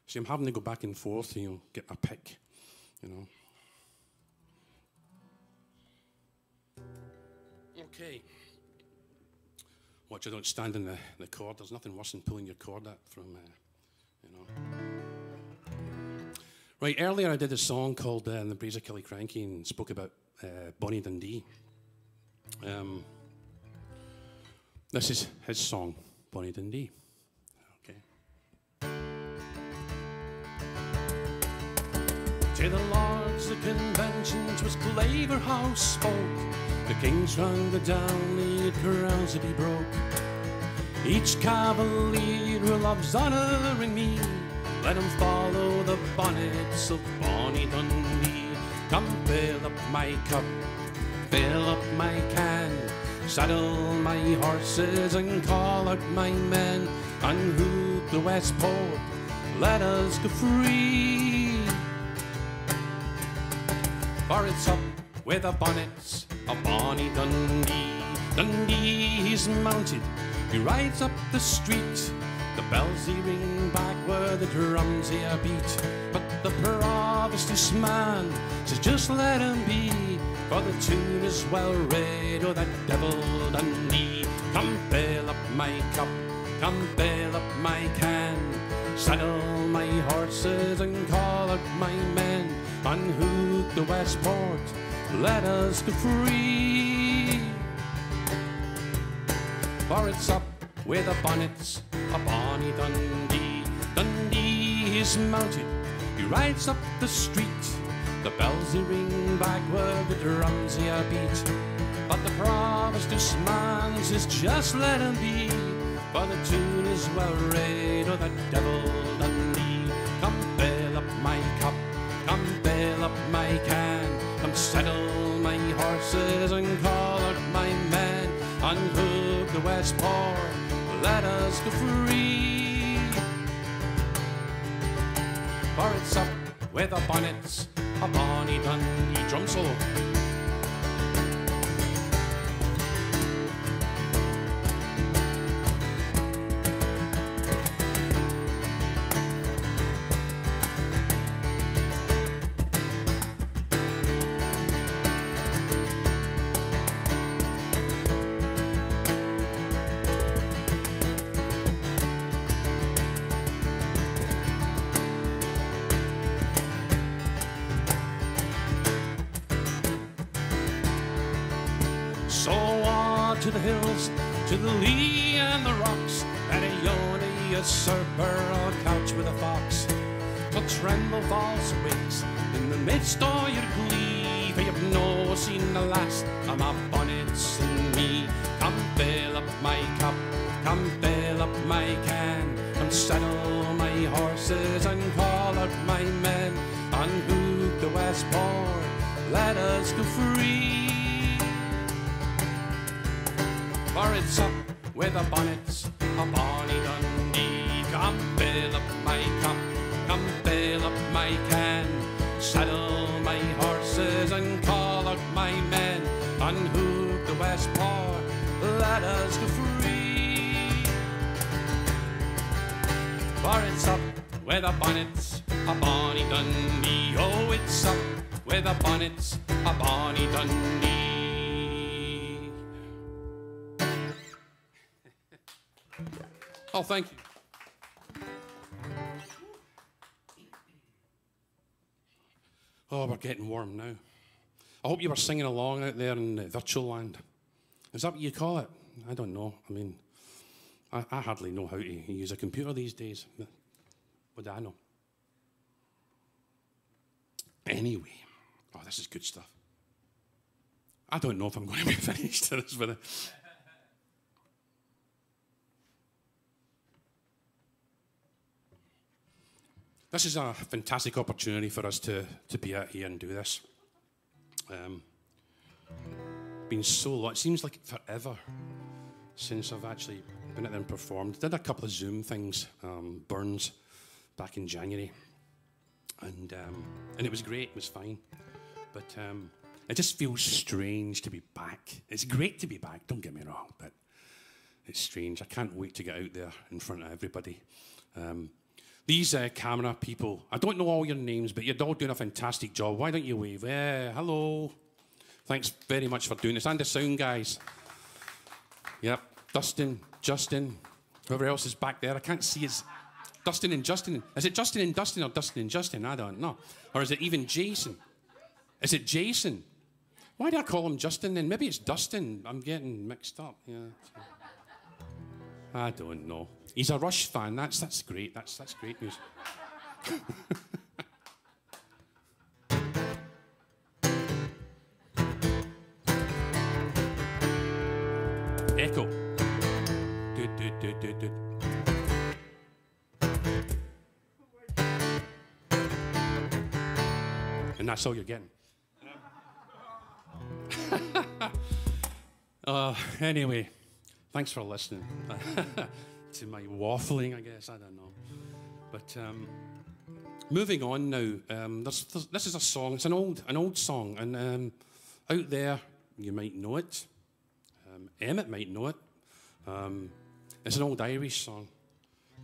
See, I'm having to go back and forth, you know, get my pick, you know. Okay. Watch I don't stand in the cord. There's nothing worse than pulling your cord out from, you know. Right, earlier I did a song called The Braes of Killiecrankie and spoke about Bonnie Dundee. This is his song, Bonnie Dundee. To the lords, the conventions was Claverhouse spoke. The kings round the Downey crowns that he broke. Each cavalier who loves honouring me, let him follow the bonnets of Bonnie Dundee. Come fill up my cup, fill up my can, saddle my horses and call out my men. Unhook the Westport, let us go free. For it's up with the bonnets of Bonnie Dundee. Dundee, he's mounted, he rides up the street. The bells he ring back where the drums he beat. But the provost man says just let him be, for the tune is well read, oh that devil Dundee. Come fill up my cup, come fill up my can, saddle my horses and call out my men. Unhook the Westport, let us go free. For it's up with the bonnets of Bonnie Dundee. Dundee is mounted, he rides up the street. The bells he ring back where the drums he beat. But the provost man says just let him be, for the tune is well read, oh that devil Dundee. Come fill up my cup, come fill up my can, come saddle my horses and call out my men. Unhook the Westport, let us go free. For it's up with the bonnets of Bonnie Dundee. Drum solo. to the hills, to the lea and the rocks, and a yoni usurper or couch with a fox. To tremble false wakes in the midst of your glee, for you've no seen the last of my bonnets and me. Come fill up my cup, come fill up my can, come saddle my horses and call out my men. Unhook the westport, let us go free. For it's up with the bonnets of bonny Dundee. Come fill up my cup, come fill up my can, saddle my horses and call out my men. Unhook the westport, let us go free. For it's up with the bonnets of bonny Dundee. Oh, it's up with the bonnets of bonny Dundee. Oh, thank you. Oh, we're getting warm now. I hope you were singing along out there in virtual land. Is that what you call it? I don't know. I mean, I hardly know how to use a computer these days. What do I know? Anyway, oh, this is good stuff. I don't know if I'm going to be finished to this video. This is a fantastic opportunity for us to be out here and do this. Been so long, it seems like forever since I've actually been out there and performed. Did a couple of Zoom things, Burns, back in January. And it was great, it was fine. But it just feels strange to be back. It's great to be back, don't get me wrong, but it's strange. I can't wait to get out there in front of everybody. These camera people, I don't know all your names, but you're all doing a fantastic job. Why don't you wave? Hello. Thanks very much for doing this. And the sound guys. Yep. Dustin, Justin, whoever else is back there. I can't see his... Dustin and Justin. Is it Justin and Dustin or Dustin and Justin? I don't know. Or is it even Jason? Is it Jason? Why do I call him Justin then? Maybe it's Dustin. I'm getting mixed up. Yeah. I don't know. He's a Rush fan. That's great. That's great news. Echo. Do. And that's all you're getting. Anyway, thanks for listening to my waffling, I guess. I don't know. But moving on now, this is a song. It's an old song. And out there, you might know it. Emmett might know it. It's an old Irish song.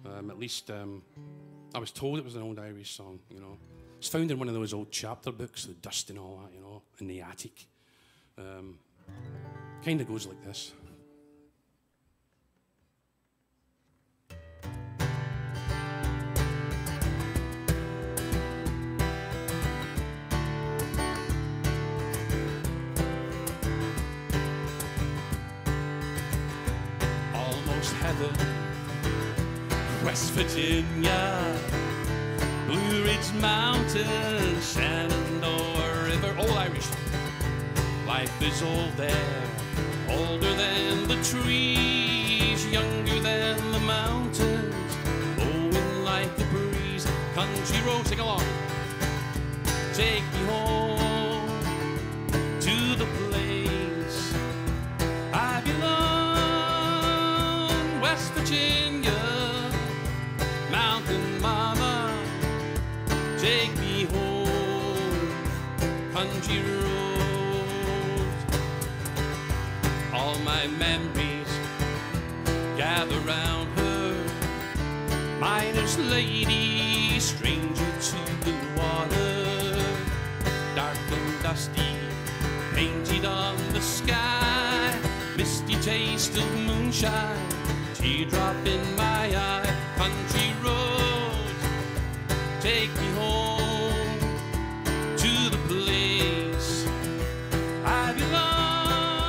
At least I was told it was an old Irish song, you know. It's found in one of those old chapter books with dust and all that, you know, in the attic. Kind of goes like this. Almost heaven, West Virginia, Blue Ridge Mountains, Shenandoah River, all Irish. Life is old there, older than the trees, younger than the mountains, blowing like a breeze. Country road, sing along. Take me home to the place I belong, West Virginia, Mountain Mama. Take me home, country roads. All my memories gather round her, miner's lady, stranger to the water, dark and dusty, painted on the sky, misty taste of moonshine, teardrop in my eye, country roads. Take me home to the place I belong,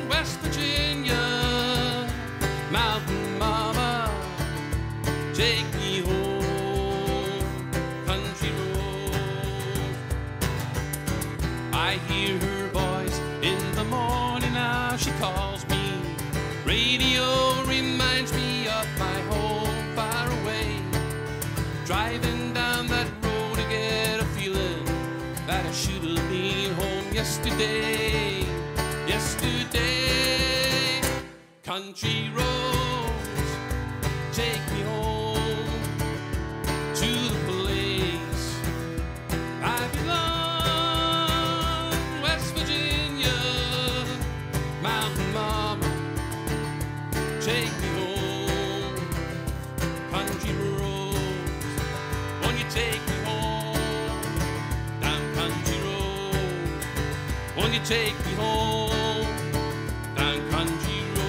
West Virginia. Radio reminds me of my home far away. Driving down that road, I get a feeling that I should have been home yesterday. Yesterday, country roads take me home to the place I belong. West Virginia, Mountain Mama, take me home. Country roads, won't you take me home? Down country road, won't you take me home? Down country road.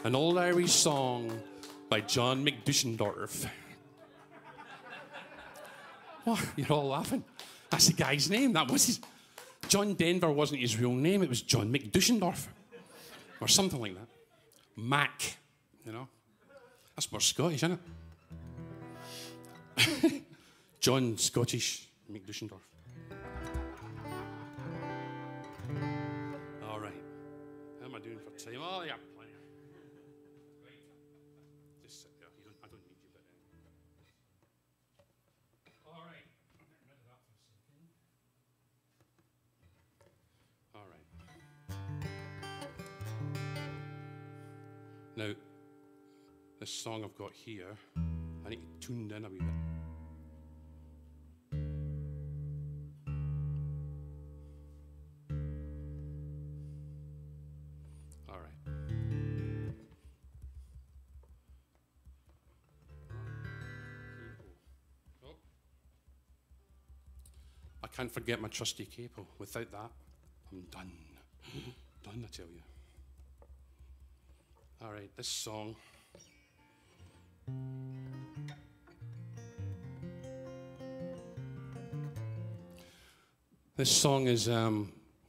An old Irish song by John McDushendorf. What? You're all laughing. That's the guy's name. That was his. John Denver wasn't his real name. It was John McDushendorf. Or something like that. Mac, you know. That's more Scottish, isn't it? John Scottish McDushendorf. All right. How am I doing for time? Oh, yeah. Just sit there. I don't need you, but all right. Get rid of that for a second. All right. Now, this song I've got here, I need to tune in a wee bit. All right. Oh. I can't forget my trusty capo. Without that, I'm done. Done, I tell you. All right, this song. This song is a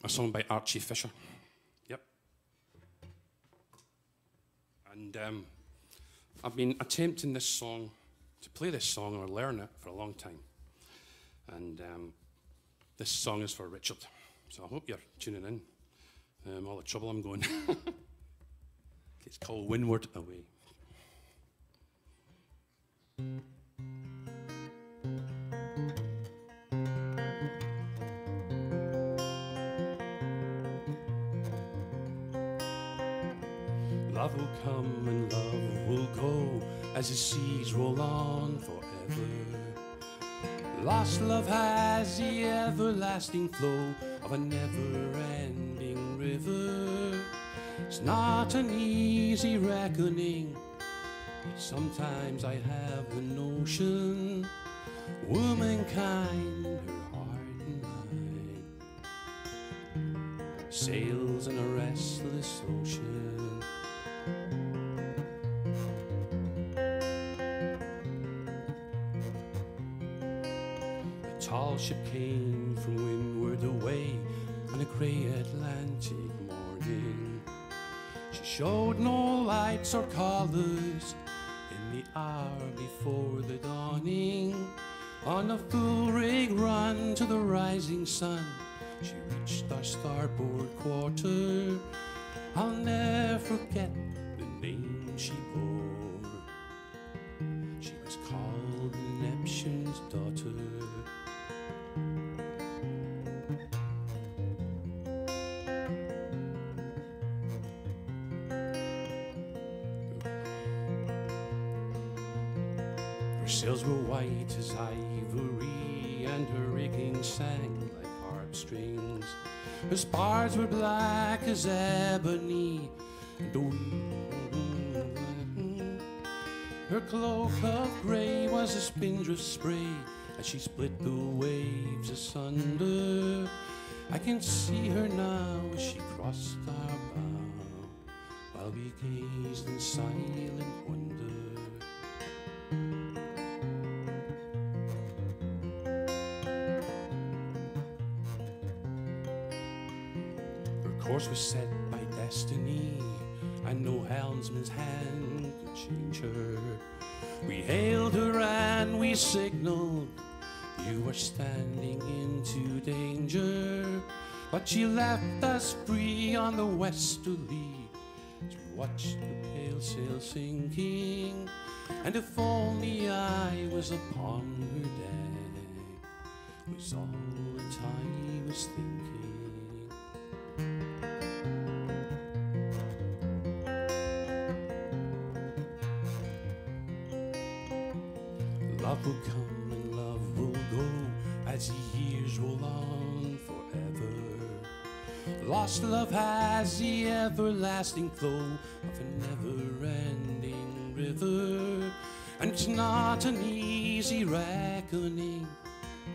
song by Archie Fisher. Yep. And I've been attempting to play this song or learn it for a long time. And this song is for Richard. So I hope you're tuning in. All the trouble I'm going. It's called Windward Away. Love will come and love will go as the seas roll on forever. Lost love has the everlasting flow of a never-ending river. It's not an easy reckoning, but sometimes I have the notion womankind, her heart and mind, sails in a restless ocean. A tall ship came from windward away on a grey Atlantic morning. She showed no lights or colours in the hour before the dawning. On a full rig run to the rising sun, she reached our starboard quarter. I'll never forget the name she bore. She was called Neptune's daughter. Her sails were white as ivory, and her rigging sang like harp strings. Her spars were black as ebony, and the wind. Her cloak of grey was a spindrift spray as she split the waves asunder. I can see her now as she crossed our bow, while we gazed in silent wonder. Course was set by destiny, and no helmsman's hand could change her. We hailed her and we signaled, you were standing into danger. But she left us free on the westerly to watch the pale sail sinking. And if only I was upon her deck, was all that I was thinking. Love will come and love will go as the years roll on forever. Lost love has the everlasting flow of a never-ending river. And it's not an easy reckoning.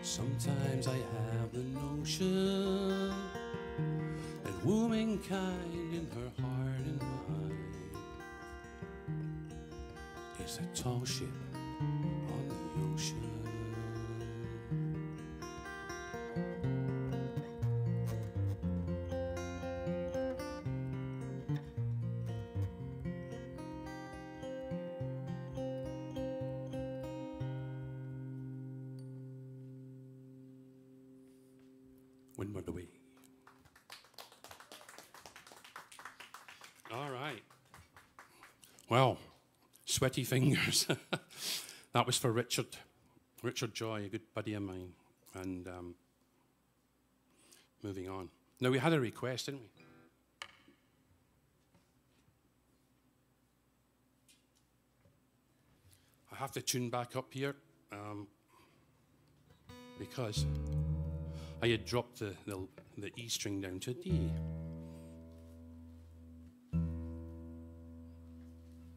Sometimes I have the notion that womankind in her heart and mind is a tall ship on the ocean. Windward away. All right. Well, sweaty fingers. That was for Richard Joy, a good buddy of mine. And moving on. Now, we had a request, didn't we? I have to tune back up here because I had dropped the E string down to D.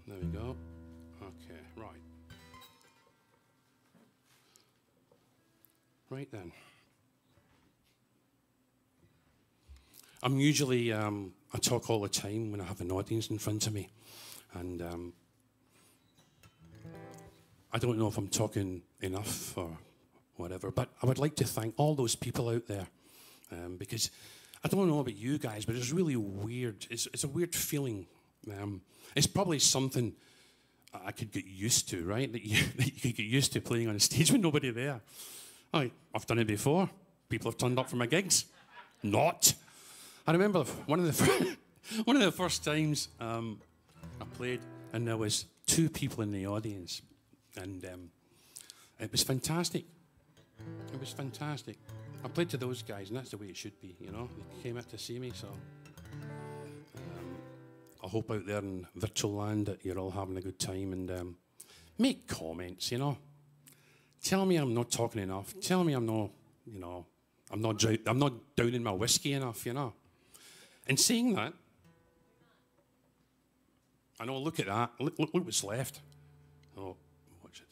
There we go. Okay, right. Right then. I'm usually, I talk all the time when I have an audience in front of me. And I don't know if I'm talking enough or whatever, but I would like to thank all those people out there because I don't know about you guys, but it's really weird. It's a weird feeling. It's probably something I could get used to, right? That you could get used to playing on a stage with nobody there. I've done it before. People have turned up for my gigs. Not. I remember one of the first times I played, and there was 2 people in the audience, and it was fantastic. It was fantastic. I played to those guys, and that's the way it should be, you know. They came out to see me, so I hope out there in virtual land that you're all having a good time, and make comments, you know. Tell me I'm not talking enough. Tell me I'm not, you know, I'm not downing my whiskey enough, you know. And saying that, I know, look at that. Look what's left. Oh, watch it.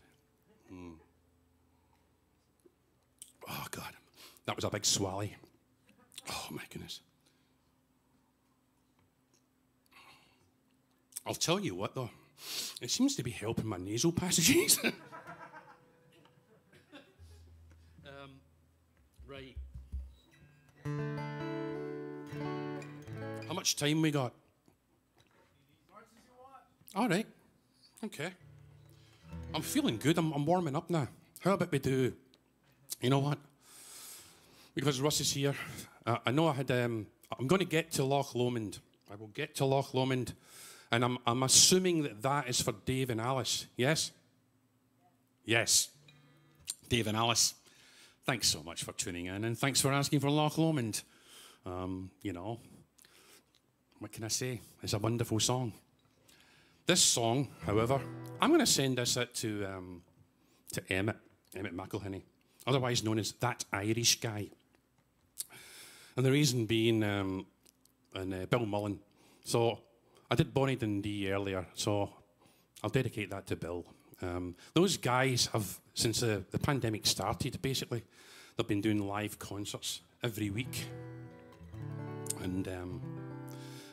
Oh, God. That was a big swally. Oh, my goodness. I'll tell you what, though. It seems to be helping my nasal passages. Right. How much time we got? As much as you want. All right. Okay. I'm feeling good. I'm warming up now. How about we do, you know what? Because Russ is here, I know I had, I'm going to get to Loch Lomond. I will get to Loch Lomond. And I'm assuming that is for Dave and Alice. Yes? Yes. Dave and Alice, thanks so much for tuning in. And thanks for asking for Loch Lomond. You know, what can I say? It's a wonderful song. This song, however, I'm going to send this out to Emmett McElhinney, otherwise known as That Irish Guy. And the reason being, Bill Mullen. So I did Bonnie Dundee earlier, so I'll dedicate that to Bill. Those guys have, since the pandemic started, basically, they've been doing live concerts every week. And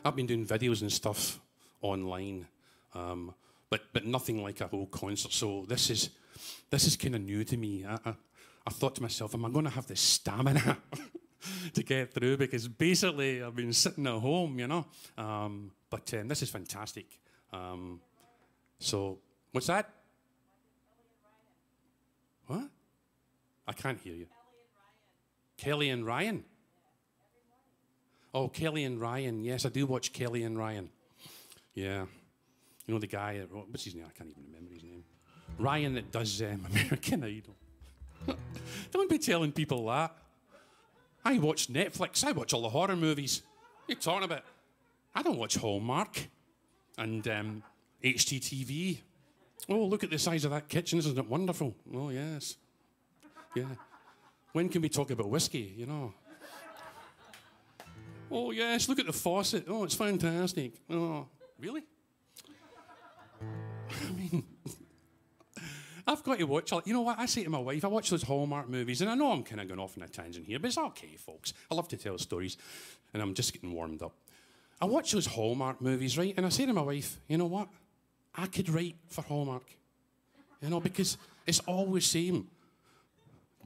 I've been doing videos and stuff online, but nothing like a whole concert. So this is kind of new to me. I thought to myself, am I going to have the stamina to get through? Because basically I've been sitting at home, you know. But this is fantastic. So what's that? What? I can't hear you. Kelly and Ryan. Oh, Kelly and Ryan. Yes, I do watch Kelly and Ryan. Yeah. You know the guy, what's his name? I can't even remember his name. Ryan that does American Idol. Don't be telling people that. I watch Netflix. I watch all the horror movies. What are you talking about? I don't watch Hallmark and HGTV. Oh, look at the size of that kitchen. Isn't it wonderful? Oh, yes. Yeah. When can we talk about whiskey, you know? Oh, yes, look at the faucet. Oh, it's fantastic. Oh, really? I mean, I've got to watch. You know what? I say to my wife, I watch those Hallmark movies, and I know I'm kind of going off on a tangent here, but it's okay, folks. I love to tell stories, and I'm just getting warmed up. I watch those Hallmark movies, right? And I say to my wife, you know what? I could write for Hallmark, you know, because it's always the same.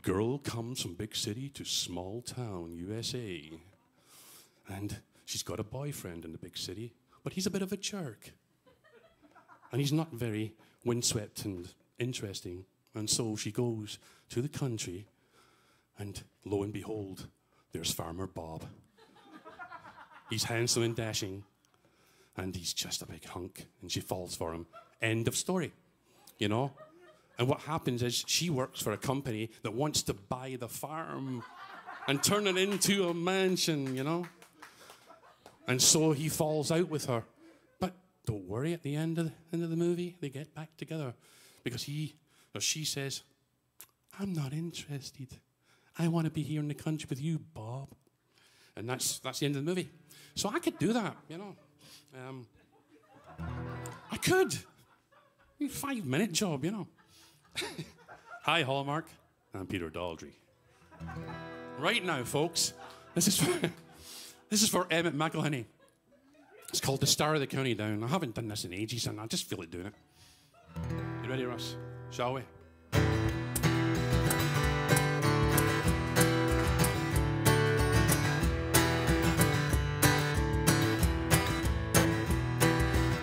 Girl comes from big city to small town, USA. And she's got a boyfriend in the big city, but he's a bit of a jerk. And he's not very windswept and interesting. And so she goes to the country, and lo and behold, there's Farmer Bob. He's handsome and dashing, and he's just a big hunk, and she falls for him. End of story, you know? And what happens is she works for a company that wants to buy the farm and turn it into a mansion, you know? And so he falls out with her. But don't worry, at the end of the movie, they get back together. Because she says, I'm not interested. I want to be here in the country with you, Bob. And that's the end of the movie. So I could do that, you know. I could. 5-minute job, you know. Hi, Hallmark. I'm Peter Daldry. Right now, folks, this is for Emmett McElhinney. It's called The Star of the County Down. I haven't done this in ages, and I just feel like doing it. You ready, Russ? Shall we?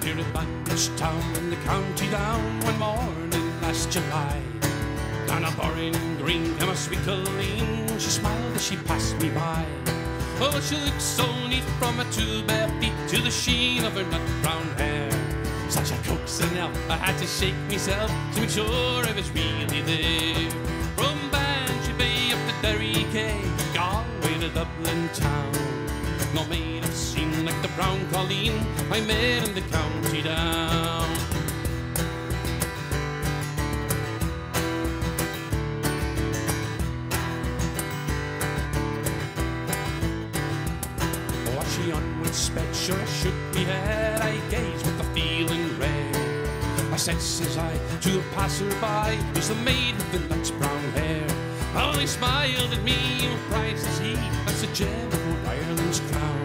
Near a Banish town in the county down one morning last July. Down a boring green came a sweet Colleen. She smiled as she passed me by. Oh, she looked so neat from her two bare feet to the sheen of her nut brown hair. Such a coaxing elf, I had to shake myself to make sure I was really there. From Bantry Bay up to Derry Quay, Galway to Dublin town. No maid I've seen like the brown Colleen I met in the county down. Sped, sure I shook me head, I gazed with a feeling red. I said, says I, to a passer-by, who's the maid with the nuts brown hair. Oh, they smiled at me, what price is he? That's the gem of Ireland's crown.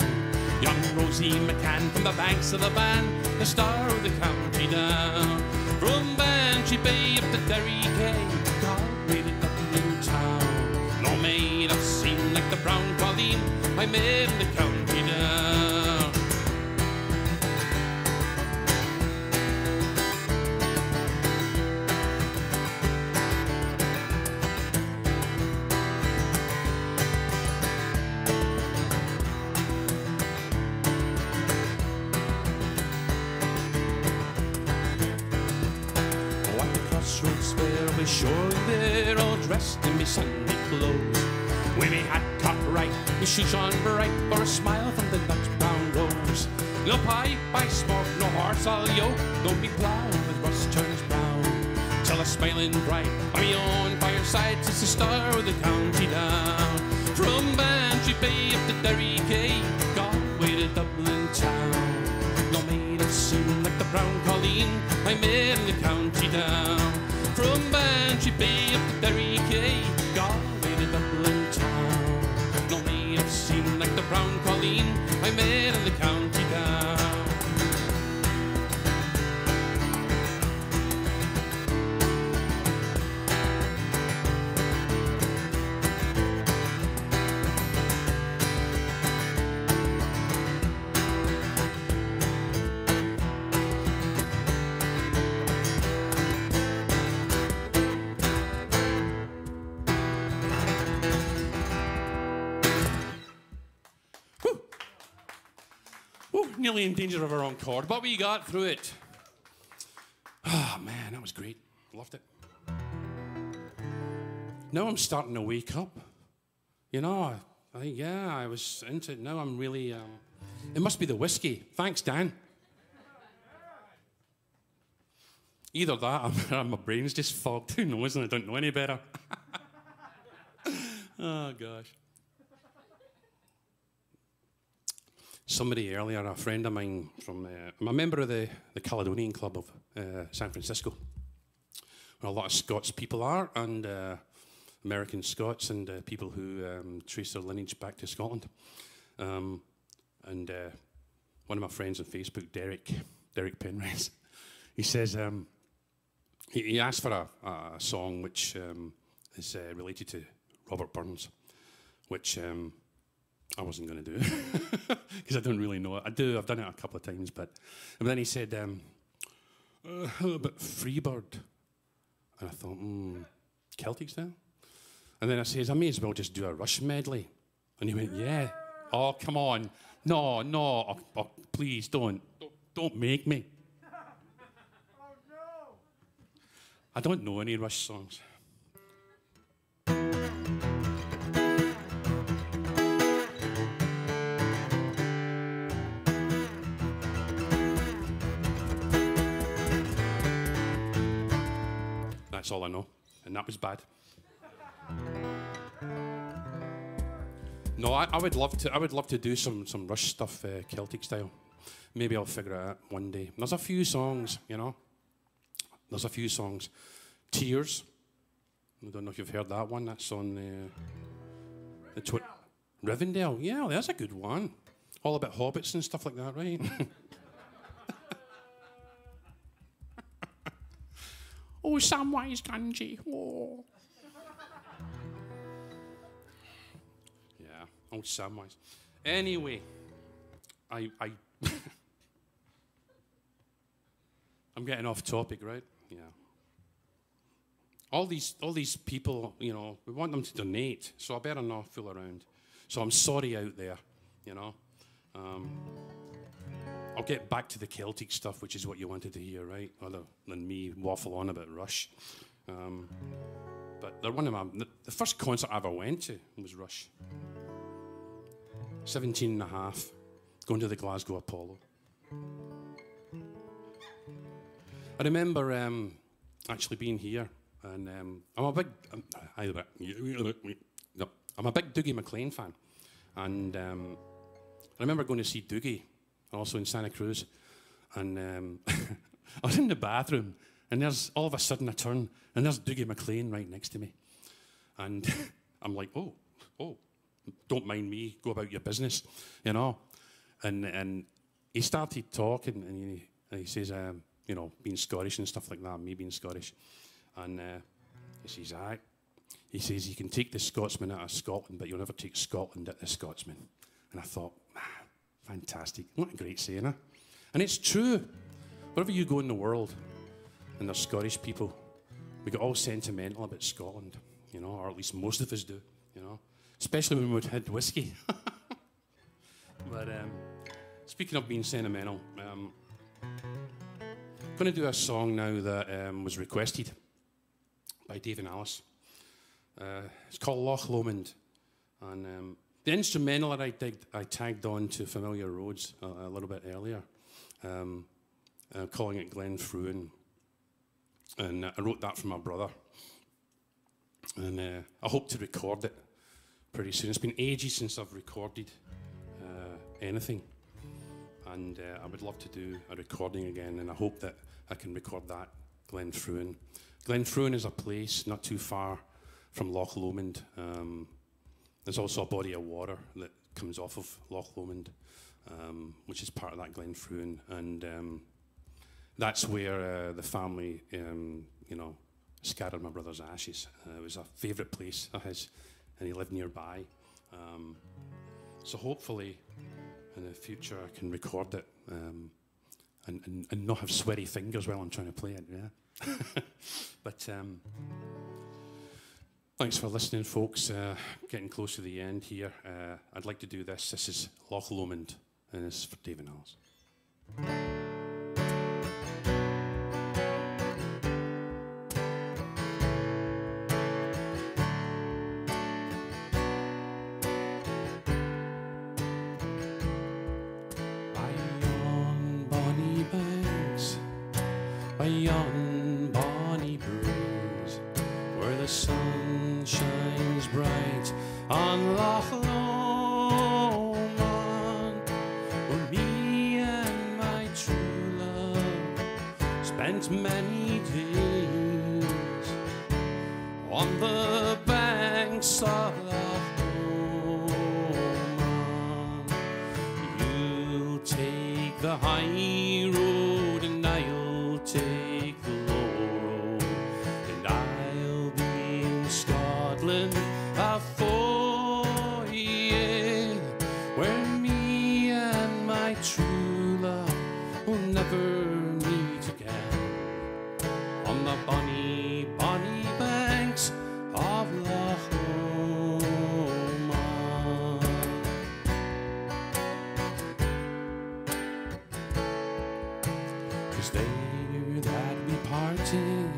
Young Rosie McCann from the banks of the Bann, the star of the county down. From Bantry Bay up to Derry Quay, Galway to Dublin town. No maid I've seen like the brown Colleen I met in the county down. Surely they're all dressed in me Sunday clothes. With me hat cocked right, me shoes on bright, for a smile from the nut brown rose. No pipe I smoke, no horse I'll yoke, don't be plough with rust turns brown. Till a smiling bright on me own fireside, it's the star of the county down. From Bantry Bay up to Derry Quay, Galway to Dublin town. No maid I've seen like the brown Colleen I met in the county down. From Bantry Bay up to Derry Quay, Galway to Dublin town. No maid I've seen like the brown Colleen I met in the county down. Nearly in danger of our own chord, but we got through it. Ah, man, that was great. Loved it. Now I'm starting to wake up. You know, I was into it. Now I'm really... it must be the whiskey. Thanks, Dan. Either that or my brain's just fogged. Who knows, and I don't know any better. Oh, gosh. Somebody earlier, a friend of mine from... I'm a member of the Caledonian Club of San Francisco, where a lot of Scots people are, and American Scots, and people who trace their lineage back to Scotland. And one of my friends on Facebook, Derek Penrose, he says... He asked for a song which is related to Robert Burns, which I wasn't going to do because I don't really know it. I've done it a couple of times, but then he said, how about Freebird? And I thought, Celtic style? And then I says, I may as well just do a Rush medley. And he went, yeah. Oh, come on. No, oh, please don't make me. I don't know any Rush songs. That's all I know, and that was bad. No, I would love to do some Rush stuff, Celtic style. Maybe I'll figure it out one day. There's a few songs, you know. There's a few songs. Tears. I don't know if you've heard that one. That's on Rivendell. Yeah, that's a good one. All about hobbits and stuff like that, right? Oh, Samwise Gamgee. Oh. Yeah, oh, Samwise. Anyway, I I'm getting off topic, right? Yeah. All these people, you know, we want them to donate, so I better not fool around. So I'm sorry out there, you know. I'll get back to the Celtic stuff, which is what you wanted to hear, right? Other than me waffle on about Rush. But they're one of the first concert I ever went to was Rush. 17 and a half, going to the Glasgow Apollo. I remember actually being here, and I'm a big Dougie MacLean fan, and I remember going to see Dougie, also in Santa Cruz, and I was in the bathroom, and there's all of a sudden I turn, and there's Dougie MacLean right next to me, and I'm like, oh, don't mind me, go about your business, you know, and he started talking, and he says, you know, being Scottish and stuff like that, me being Scottish. And he says, aye. He says, you can take the Scotsman out of Scotland, but you'll never take Scotland out of the Scotsman. And I thought, fantastic. What a great saying, huh? And it's true. Wherever you go in the world, and there's Scottish people, we get all sentimental about Scotland, you know, or at least most of us do, you know, especially when we've had whiskey. But speaking of being sentimental, I'm going to do a song now that was requested by Dave and Alice. It's called Loch Lomond, and the instrumental that I tagged on to Familiar Roads a little bit earlier, calling it Glen Fruin, and I wrote that for my brother, and I hope to record it pretty soon. It's been ages since I've recorded anything. And I would love to do a recording again, and I hope that I can record that, Glen Fruin. Glen Fruin is a place not too far from Loch Lomond. There's also a body of water that comes off of Loch Lomond, which is part of that Glen Fruin, and that's where the family, you know, scattered my brother's ashes. It was a favourite place of his, and he lived nearby. So hopefully, in the future, I can record it and not have sweaty fingers while I'm trying to play it, yeah. But thanks for listening, folks. Getting close to the end here. I'd like to do this. This is Loch Lomond and this is for Dave and Alice. By yon bonny breeze, where the sun shines bright on Loch Lomond, where me and my true love spent many days on the banks of Loch Lomond. You'll take the high road and I'll take the low road, and I'll be in Scotland for ye, where me and my true love will never meet again, on the bonny, bonny banks of Loch Lomond. 'Cause there that we parted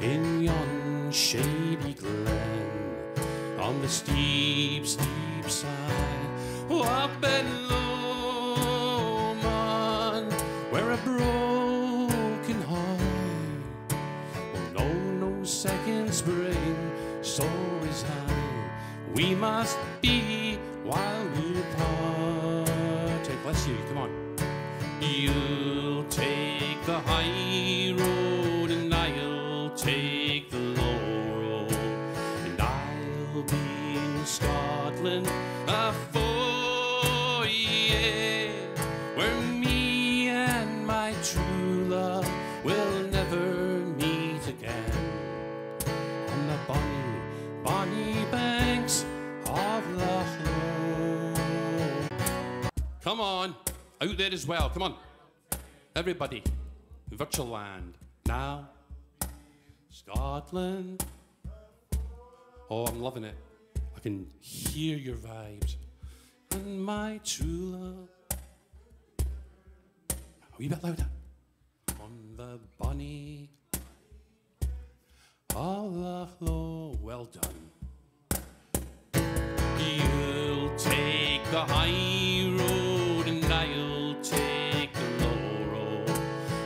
in yon shady glen, on the steep, steep side up at Lomond, where a broken heart will know no second spring. So is how we must be while we part. Bless you, come on. You'll take the high road and I'll take the low road, and I'll be in Scotland for ye, where me and my true love will never meet again, on the bonny, bonny banks of Loch Lomond. Come on, out there as well, come on. Everybody, virtual land. Now, Scotland. Oh, I'm loving it. I can hear your vibes. And my true love. A wee bit louder. On the bonny of Loch Lomond. Well done. You'll take the high road and I'll take the low road,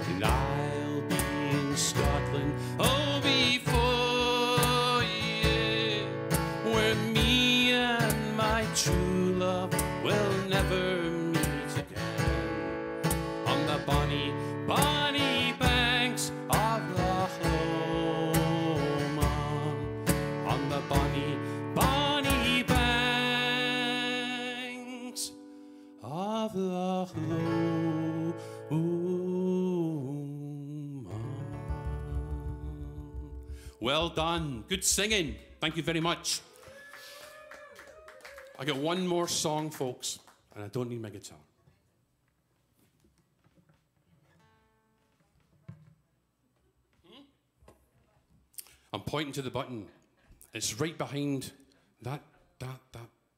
and I'll be in Scotland, oh, before ye, where me and my true love will never meet again, on the bonny, bonny banks of Loch Lomond, on the bonny, bonny banks of Loch Lomond. Well done. Good singing. Thank you very much. I got one more song, folks, and I don't need my guitar. I'm pointing to the button. It's right behind that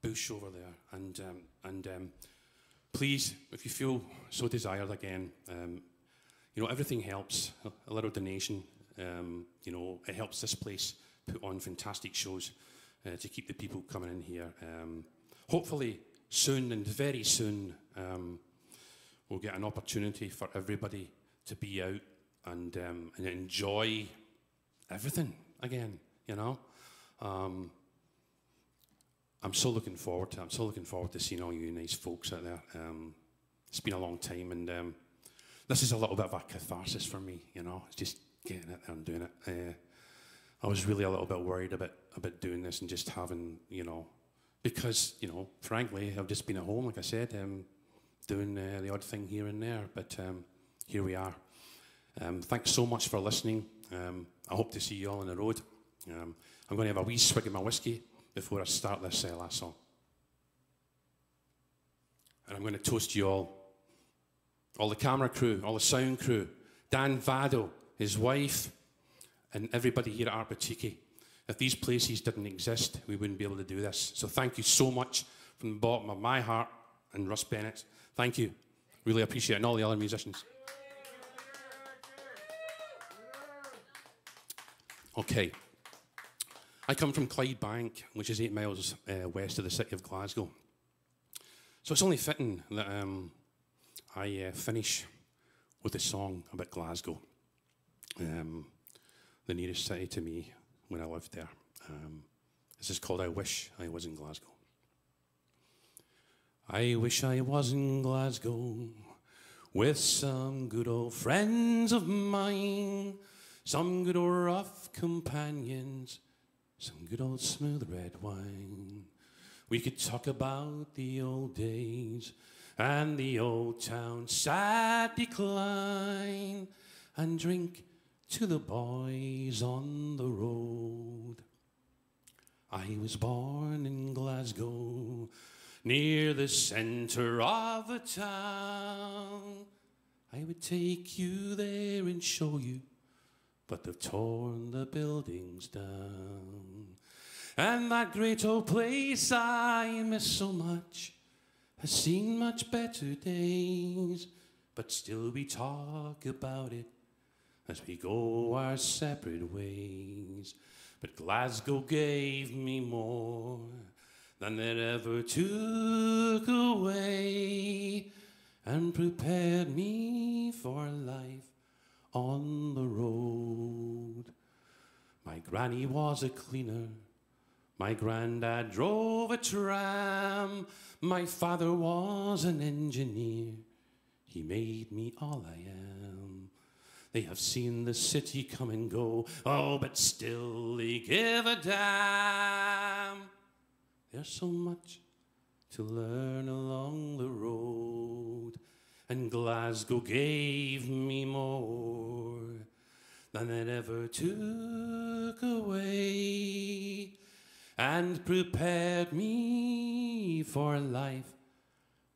bush over there. And please, if you feel so desired again, you know, everything helps. A little donation, you know, it helps this place put on fantastic shows to keep the people coming in here. Hopefully soon, and very soon, we'll get an opportunity for everybody to be out and enjoy everything again, you know. I'm so looking forward to it. I'm so looking forward to seeing all you nice folks out there. It's been a long time, and this is a little bit of a catharsis for me, you know. It's just getting it there and doing it. I was really a little bit worried about doing this and just having, you know, because, you know, frankly, I've just been at home, like I said, doing the odd thing here and there, but here we are. Thanks so much for listening. I hope to see you all on the road. I'm going to have a wee swig of my whiskey before I start this last song. And I'm going to toast you all the camera crew, all the sound crew, Dan Vado, his wife, and everybody here at Boutiki. If these places didn't exist, we wouldn't be able to do this. So thank you so much from the bottom of my heart and Russ Bennett. Thank you. Really appreciate it. And all the other musicians. Okay. I come from Clydebank, which is 8 miles west of the city of Glasgow. So it's only fitting that I finish with a song about Glasgow, the nearest city to me when I lived there. This is called I Wish I Was in Glasgow. I wish I was in Glasgow with some good old friends of mine, some good old rough companions, some good old smooth red wine. We could talk about the old days and the old town's sad decline and drink to the boys on the road. I was born in Glasgow, near the centre of the town. I would take you there and show you, but they've torn the buildings down. And that great old place I miss so much has seen much better days, but still we talk about it as we go our separate ways. But Glasgow gave me more than it ever took away, and prepared me for life on the road. My granny was a cleaner, my granddad drove a tram, my father was an engineer, he made me all I am. They have seen the city come and go, oh, but still they give a damn. There's so much to learn along the road, and Glasgow gave me more than it ever took away, and prepared me for life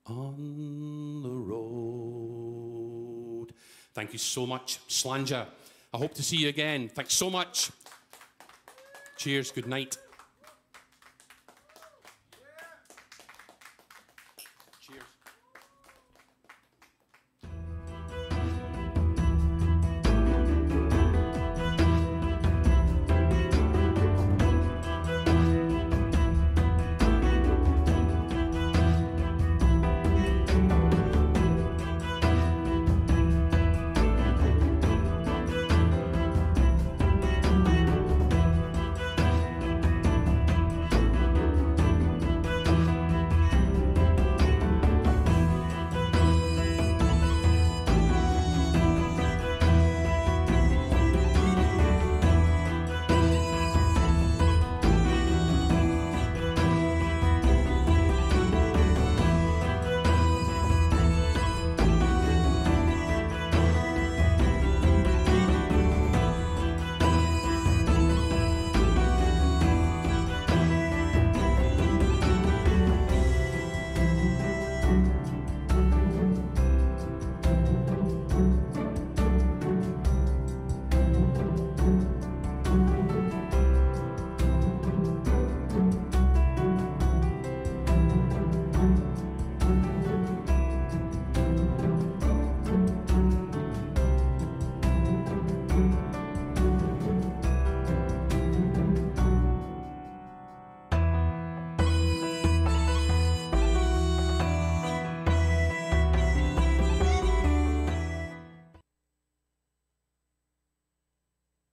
on the road. Thank you so much, Slanger. I hope to see you again. Thanks so much. Cheers, good night.